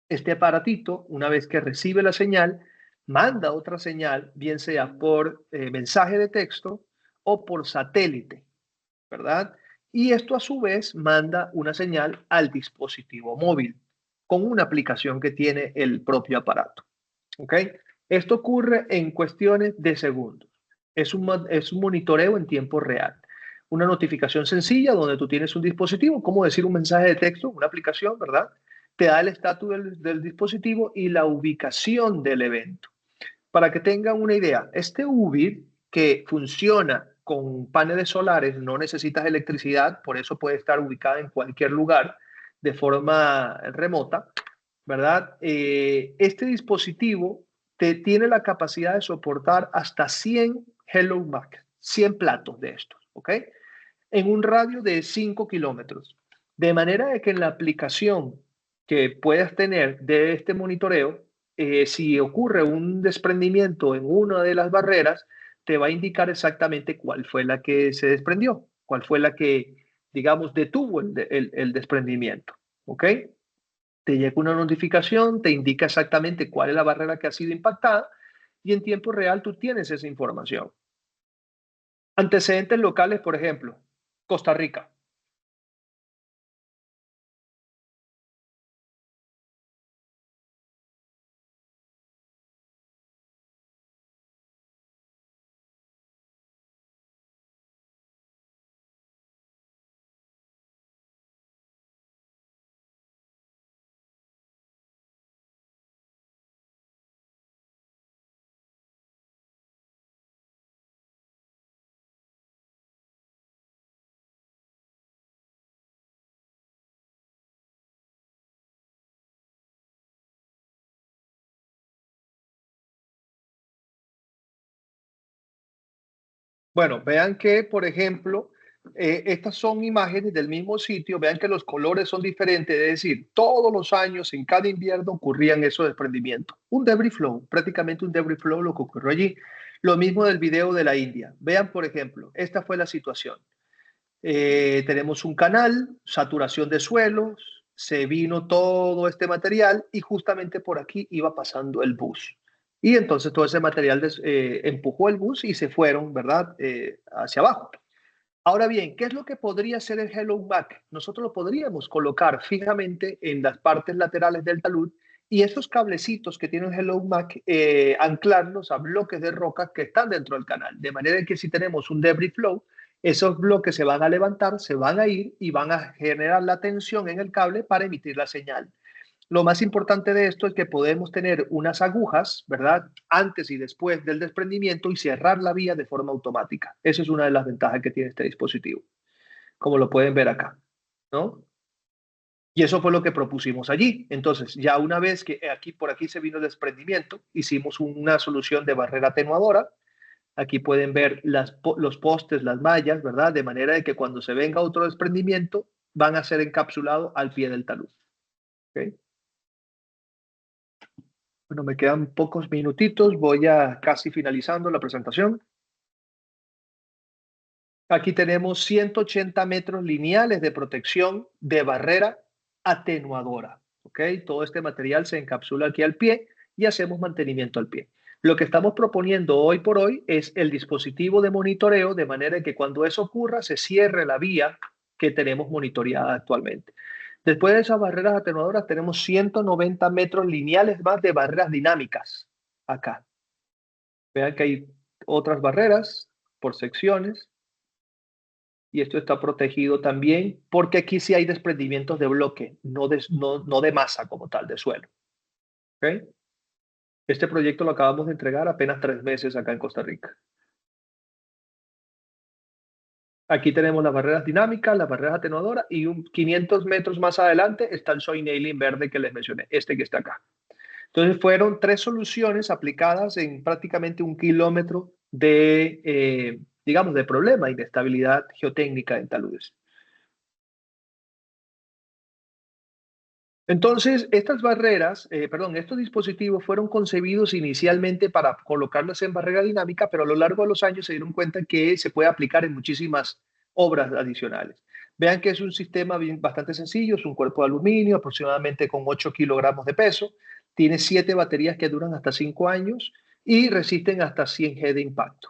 C: Este aparatito, una vez que recibe la señal, manda otra señal, bien sea por mensaje de texto o por satélite, ¿verdad? Y esto a su vez manda una señal al dispositivo móvil con una aplicación que tiene el propio aparato. ¿Ok? Esto ocurre en cuestiones de segundos. Es un monitoreo en tiempo real. Una notificación sencilla donde tú tienes un dispositivo, como decir un mensaje de texto, una aplicación, ¿verdad? Te da el estatus del dispositivo y la ubicación del evento. Para que tengan una idea, este UBIT que funciona con paneles solares, no necesitas electricidad, por eso puede estar ubicada en cualquier lugar de forma remota, ¿verdad? Este dispositivo tiene la capacidad de soportar hasta 100 Hello Mac, 100 platos de estos, ¿ok? En un radio de 5 kilómetros. De manera de que en la aplicación que puedas tener de este monitoreo, si ocurre un desprendimiento en una de las barreras, te va a indicar exactamente cuál fue la que se desprendió, cuál fue la que, digamos, detuvo el desprendimiento. ¿Ok? Te llega una notificación, te indica exactamente cuál es la barrera que ha sido impactada y en tiempo real tú tienes esa información. Antecedentes locales, por ejemplo, Costa Rica. Bueno, vean que, por ejemplo, estas son imágenes del mismo sitio. Vean que los colores son diferentes. Es decir, todos los años, en cada invierno, ocurrían esos desprendimientos. Un debris flow, prácticamente un debris flow lo que ocurrió allí. Lo mismo del video de la India. Vean, por ejemplo, esta fue la situación. Tenemos un canal, saturación de suelos, se vino todo este material y justamente por aquí iba pasando el bus. Y entonces todo ese material empujó el bus y se fueron, ¿verdad? Hacia abajo. Ahora bien, ¿qué es lo que podría hacer el Hello Mac? Nosotros lo podríamos colocar fijamente en las partes laterales del talud y esos cablecitos que tiene el Hello Mac anclarlos a bloques de roca que están dentro del canal. De manera que si tenemos un debris flow, esos bloques se van a levantar, se van a ir y van a generar la tensión en el cable para emitir la señal. Lo más importante de esto es que podemos tener unas agujas, ¿verdad? Antes y después del desprendimiento y cerrar la vía de forma automática. Esa es una de las ventajas que tiene este dispositivo, como lo pueden ver acá, ¿no? Y eso fue lo que propusimos allí. Entonces, ya una vez que por aquí se vino el desprendimiento, hicimos una solución de barrera atenuadora. Aquí pueden ver los postes, las mallas, ¿verdad? De manera de que cuando se venga otro desprendimiento, van a ser encapsulados al pie del talud. ¿Okay? Bueno, me quedan pocos minutitos, voy a casi finalizando la presentación. Aquí tenemos 180 metros lineales de protección de barrera atenuadora. ¿Ok? Todo este material se encapsula aquí al pie y hacemos mantenimiento al pie. Lo que estamos proponiendo hoy por hoy es el dispositivo de monitoreo, de manera que cuando eso ocurra se cierre la vía que tenemos monitoreada actualmente. Después de esas barreras atenuadoras tenemos 190 metros lineales más de barreras dinámicas acá. Vean que hay otras barreras por secciones y esto está protegido también porque aquí sí hay desprendimientos de bloque, no de masa como tal, de suelo. ¿Okay? Este proyecto lo acabamos de entregar apenas 3 meses acá en Costa Rica. Aquí tenemos las barreras dinámicas, las barreras atenuadoras y 500 metros más adelante está el soy nailing verde que les mencioné, este que está acá. Entonces fueron 3 soluciones aplicadas en prácticamente 1 kilómetro de, digamos, de problema, inestabilidad geotécnica en taludes. Entonces, estos dispositivos fueron concebidos inicialmente para colocarlos en barrera dinámica, pero a lo largo de los años se dieron cuenta que se puede aplicar en muchísimas obras adicionales. Vean que es un sistema bastante sencillo, es un cuerpo de aluminio aproximadamente con 8 kilogramos de peso, tiene 7 baterías que duran hasta 5 años y resisten hasta 100 G de impacto.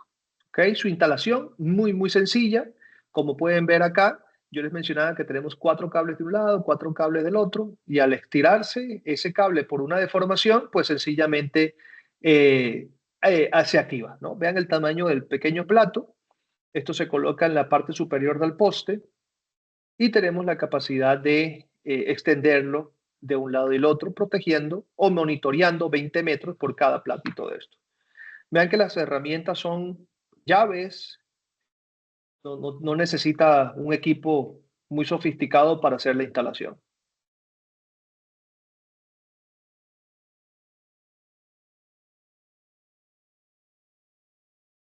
C: ¿Okay? Su instalación muy sencilla, como pueden ver acá. Yo les mencionaba que tenemos 4 cables de un lado, 4 cables del otro, y al estirarse ese cable por una deformación, pues sencillamente se activa, ¿no? Vean el tamaño del pequeño plato. Esto se coloca en la parte superior del poste y tenemos la capacidad de extenderlo de un lado y el otro, protegiendo o monitoreando 20 metros por cada platito de esto. Vean que las herramientas son llaves, no necesita un equipo muy sofisticado para hacer la instalación.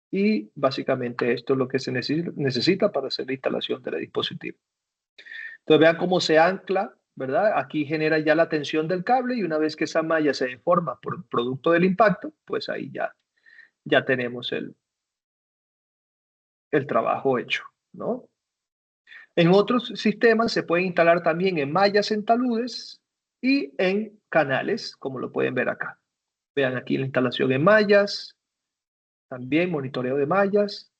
C: Y básicamente esto es lo que se necesita para hacer la instalación del dispositivo. Entonces vean cómo se ancla, ¿verdad? Aquí genera ya la tensión del cable y una vez que esa malla se deforma por producto del impacto, pues ahí ya tenemos el trabajo hecho, ¿no? En otros sistemas se puede instalar también en mallas en taludes y en canales, como lo pueden ver acá. Vean aquí la instalación en mallas, también monitoreo de mallas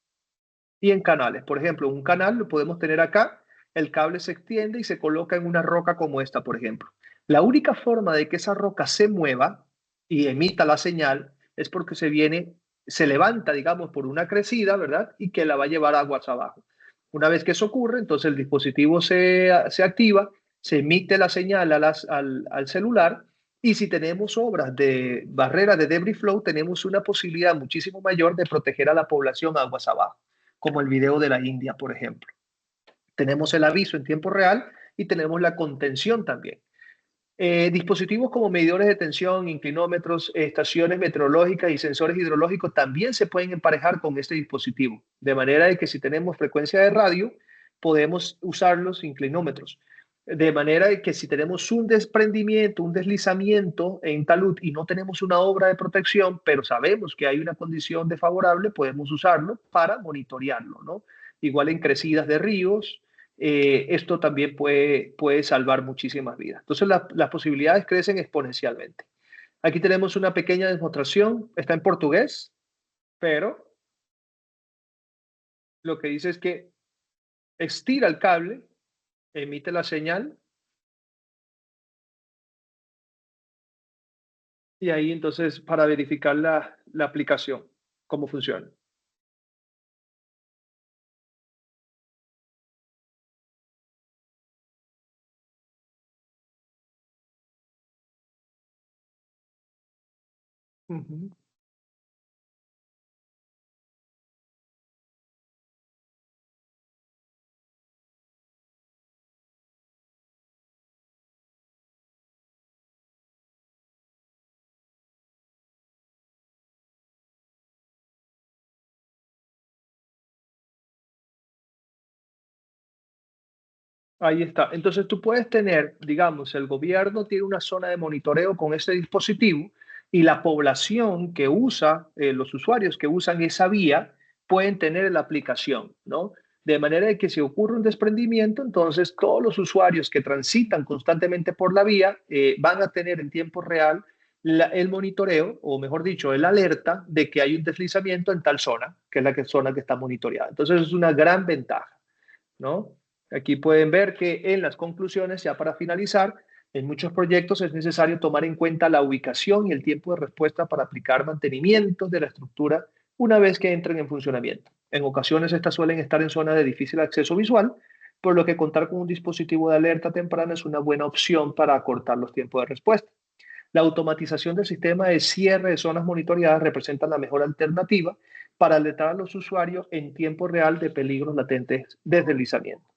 C: y en canales. Por ejemplo, un canal lo podemos tener acá, el cable se extiende y se coloca en una roca como esta, por ejemplo. La única forma de que esa roca se mueva y emita la señal es porque se levanta, digamos, por una crecida, ¿verdad? Y que la va a llevar aguas abajo. Una vez que eso ocurre, entonces el dispositivo se activa, se emite la señal al celular y si tenemos obras de barrera de debris flow, tenemos una posibilidad muchísimo mayor de proteger a la población aguas abajo, como el video de la India, por ejemplo. Tenemos el aviso en tiempo real y tenemos la contención también. Dispositivos como medidores de tensión, inclinómetros, estaciones meteorológicas y sensores hidrológicos también se pueden emparejar con este dispositivo, de manera de que si tenemos frecuencia de radio, podemos usar los inclinómetros. De manera de que si tenemos un desprendimiento, un deslizamiento en talud y no tenemos una obra de protección, pero sabemos que hay una condición desfavorable, podemos usarlo para monitorearlo, ¿no? Igual en crecidas de ríos, esto también puede salvar muchísimas vidas. Entonces las posibilidades crecen exponencialmente. Aquí tenemos una pequeña demostración, está en portugués, pero lo que dice es que estira el cable, emite la señal y ahí entonces para verificar la aplicación, cómo funciona. Ujú. Ahí está. Entonces tú puedes tener, digamos, el gobierno tiene una zona de monitoreo con ese dispositivo y la población que usa, los usuarios que usan esa vía, pueden tener la aplicación, ¿no? De manera de que si ocurre un desprendimiento, entonces todos los usuarios que transitan constantemente por la vía van a tener en tiempo real el monitoreo, o mejor dicho, el alerta de que hay un deslizamiento en tal zona, que es zona que está monitoreada. Entonces es una gran ventaja, ¿no? Aquí pueden ver que en las conclusiones, ya para finalizar, en muchos proyectos es necesario tomar en cuenta la ubicación y el tiempo de respuesta para aplicar mantenimientos de la estructura una vez que entren en funcionamiento. En ocasiones estas suelen estar en zonas de difícil acceso visual, por lo que contar con un dispositivo de alerta temprana es una buena opción para acortar los tiempos de respuesta. La automatización del sistema de cierre de zonas monitoreadas representa la mejor alternativa para alertar a los usuarios en tiempo real de peligros latentes de deslizamiento.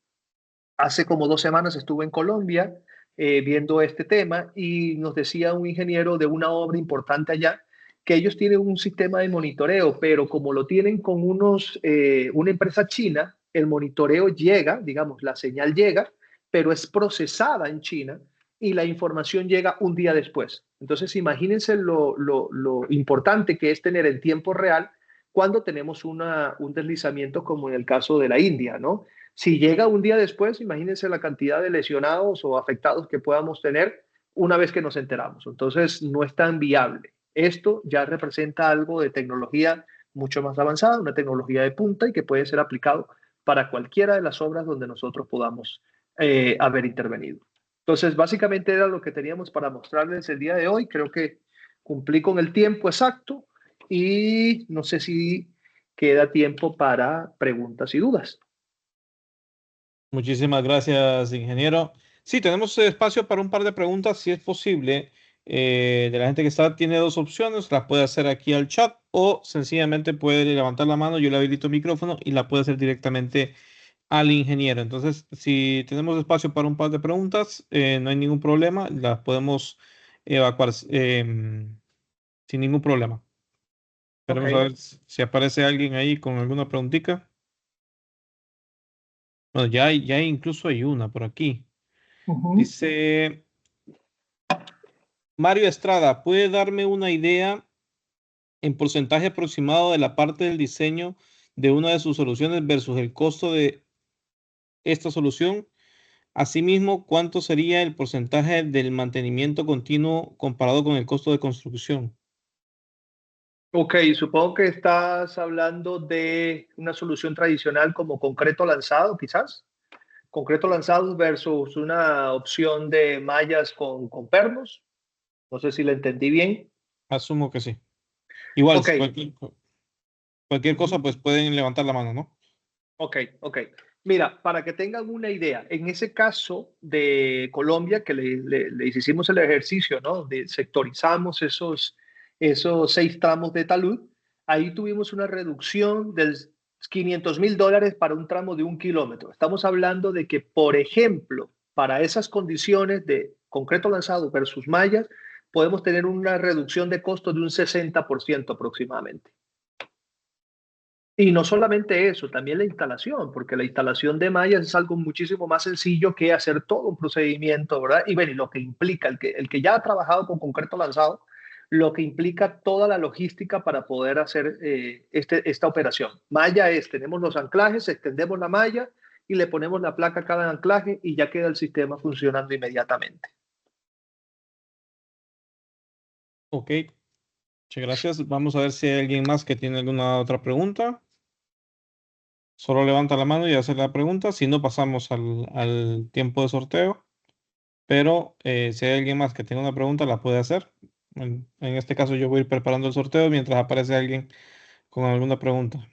C: Hace como 2 semanas estuve en Colombia viendo este tema y nos decía un ingeniero de una obra importante allá que ellos tienen un sistema de monitoreo, pero como lo tienen con una empresa china, el monitoreo llega, digamos, la señal llega, pero es procesada en China y la información llega un día después. Entonces, imagínense lo importante que es tener en tiempo real cuando tenemos un deslizamiento como en el caso de la India, ¿no? Si llega un día después, imagínense la cantidad de lesionados o afectados que podamos tener una vez que nos enteramos. Entonces, no es tan viable. Esto ya representa algo de tecnología mucho más avanzada, una tecnología de punta y que puede ser aplicado para cualquiera de las obras donde nosotros podamos haber intervenido. Entonces, básicamente era lo que teníamos para mostrarles el día de hoy. Creo que cumplí con el tiempo exacto y no sé si queda tiempo para preguntas y dudas.
B: Muchísimas gracias, ingeniero. Sí, tenemos espacio para un par de preguntas, si es posible. De la gente que está, tiene dos opciones, las puede hacer aquí al chat o sencillamente puede levantar la mano, yo le habilito el micrófono y la puede hacer directamente al ingeniero. Entonces, si tenemos espacio para un par de preguntas, no hay ningún problema, las podemos evacuar sin ningún problema. Esperemos a
C: Ok.
B: ver si aparece alguien ahí con alguna preguntita. Bueno, incluso hay una por aquí.
C: Ujú.
B: Dice Mario Estrada, ¿puede darme una idea en porcentaje aproximado de la parte del diseño de una de sus soluciones versus el costo de esta solución? Asimismo, ¿cuánto sería el porcentaje del mantenimiento continuo comparado con el costo de construcción?
C: Ok, supongo que estás hablando de una solución tradicional como concreto lanzado, quizás. Concreto lanzado versus una opción de mallas con pernos. No sé si la entendí bien.
B: Asumo que sí. Igual,
C: Ok.
B: cualquier cosa,
C: Ujú.
B: pues pueden levantar la mano, ¿no?
C: Ok, ok. Mira, para que tengan una idea, en ese caso de Colombia, que le hicimos el ejercicio, ¿no? De sectorizamos esos 6 tramos de talud, ahí tuvimos una reducción de $500,000 para un tramo de 1 kilómetro. Estamos hablando de que, por ejemplo, para esas condiciones de concreto lanzado versus mallas, podemos tener una reducción de costos de un 60% aproximadamente. Y no solamente eso, también la instalación, porque la instalación de mallas es algo muchísimo más sencillo que hacer todo un procedimiento, ¿verdad? Y bueno, y lo que implica, el que ya ha trabajado con concreto lanzado, lo que implica toda la logística para poder hacer esta operación. Malla es, tenemos los anclajes, extendemos la malla y le ponemos la placa a cada anclaje y ya queda el sistema funcionando inmediatamente.
B: Ok, muchas gracias. Vamos a ver si hay alguien más que tiene alguna otra pregunta. Solo levanta la mano y hace la pregunta. Si no, pasamos al tiempo de sorteo. Pero si hay alguien más que tenga una pregunta, la puede hacer. En este caso, yo voy a ir preparando el sorteo mientras aparece alguien con alguna pregunta.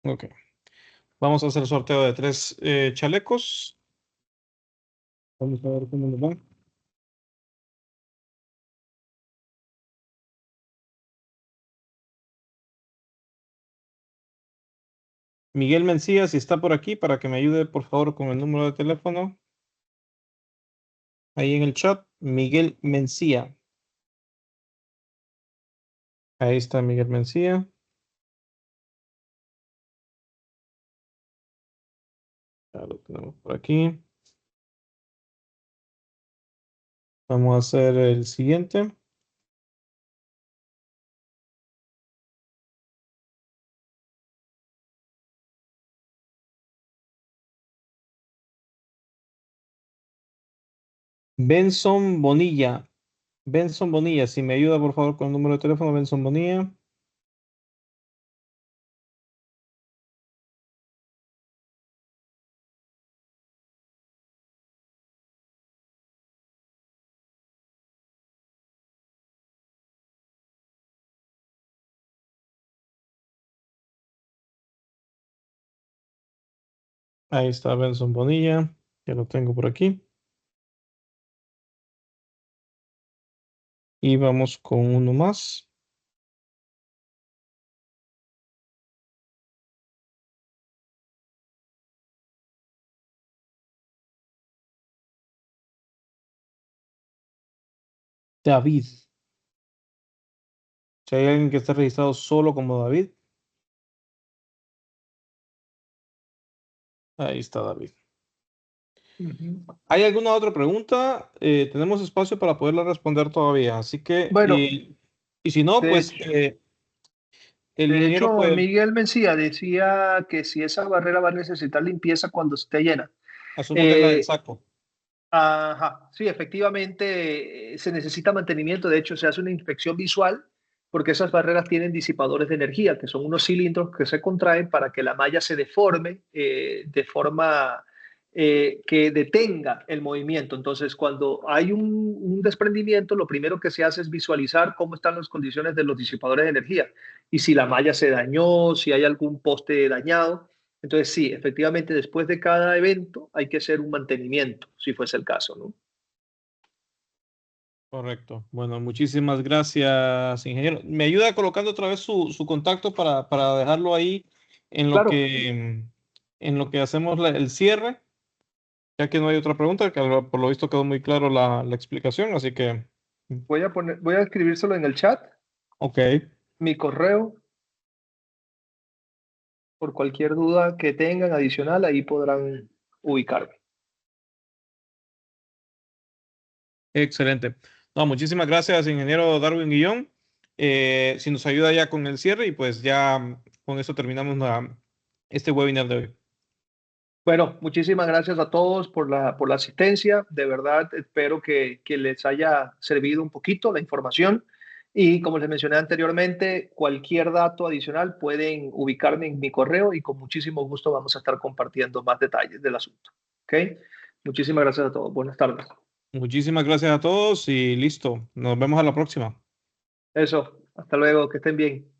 B: Ok. Vamos a hacer el sorteo de 3 chalecos. Vamos a ver cómo nos va. Miguel Mencía, si está por aquí, para que me ayude, por favor, con el número de teléfono. Ahí en el chat, Miguel Mencía. Ahí está Miguel Mencía. Ya lo tenemos por aquí. Vamos a hacer el siguiente. Benson Bonilla. Benson Bonilla, si me ayuda, por favor, con el número de teléfono, Benson Bonilla. Ahí está Benson Bonilla. Ya lo tengo por aquí. Y vamos con uno más. David. Si hay alguien que está registrado solo como David. Ahí está David. ¿Hay alguna otra pregunta? Tenemos espacio para poderla responder todavía. Así que,
C: Bueno,
B: y si no,
C: de
B: pues
C: hecho,
B: el
C: de
B: ingeniero
C: hecho,
B: puede
C: Miguel Mencía decía que si esa barrera va a necesitar limpieza cuando esté llena.
B: asumo que es la del
C: Eh,
B: saco.
C: Ajá, sí, efectivamente se necesita mantenimiento. De hecho, se hace una inspección visual porque esas barreras tienen disipadores de energía, que son unos cilindros que se contraen para que la malla se deforme de forma que detenga el movimiento. Entonces, cuando hay un desprendimiento, lo primero que se hace es visualizar cómo están las condiciones de los disipadores de energía y si la malla se dañó, si hay algún poste dañado. Entonces, sí, efectivamente, después de cada evento hay que hacer un mantenimiento, si fuese el caso, ¿no?
B: Correcto. Bueno, muchísimas gracias, ingeniero. ¿Me ayuda colocando otra vez su contacto para dejarlo ahí
C: Claro,
B: en lo que hacemos el cierre? Ya que no hay otra pregunta, que por lo visto quedó muy claro la explicación, así que,
C: voy a escribírselo en el chat,
B: ok,
C: mi correo, por cualquier duda que tengan adicional, ahí podrán ubicarme.
B: excelente. No, muchísimas gracias, ingeniero Darwin Guillón. Si nos ayuda ya con el cierre y pues ya con eso terminamos este webinar de hoy.
C: Bueno, muchísimas gracias a todos por la asistencia. De verdad, espero que les haya servido un poquito la información. Y como les mencioné anteriormente, cualquier dato adicional pueden ubicarme en mi correo y con muchísimo gusto vamos a estar compartiendo más detalles del asunto. ¿Ok? Muchísimas gracias a todos. Buenas tardes.
B: Muchísimas gracias a todos y listo. Nos vemos a la próxima.
C: Eso. Hasta luego. Que estén bien.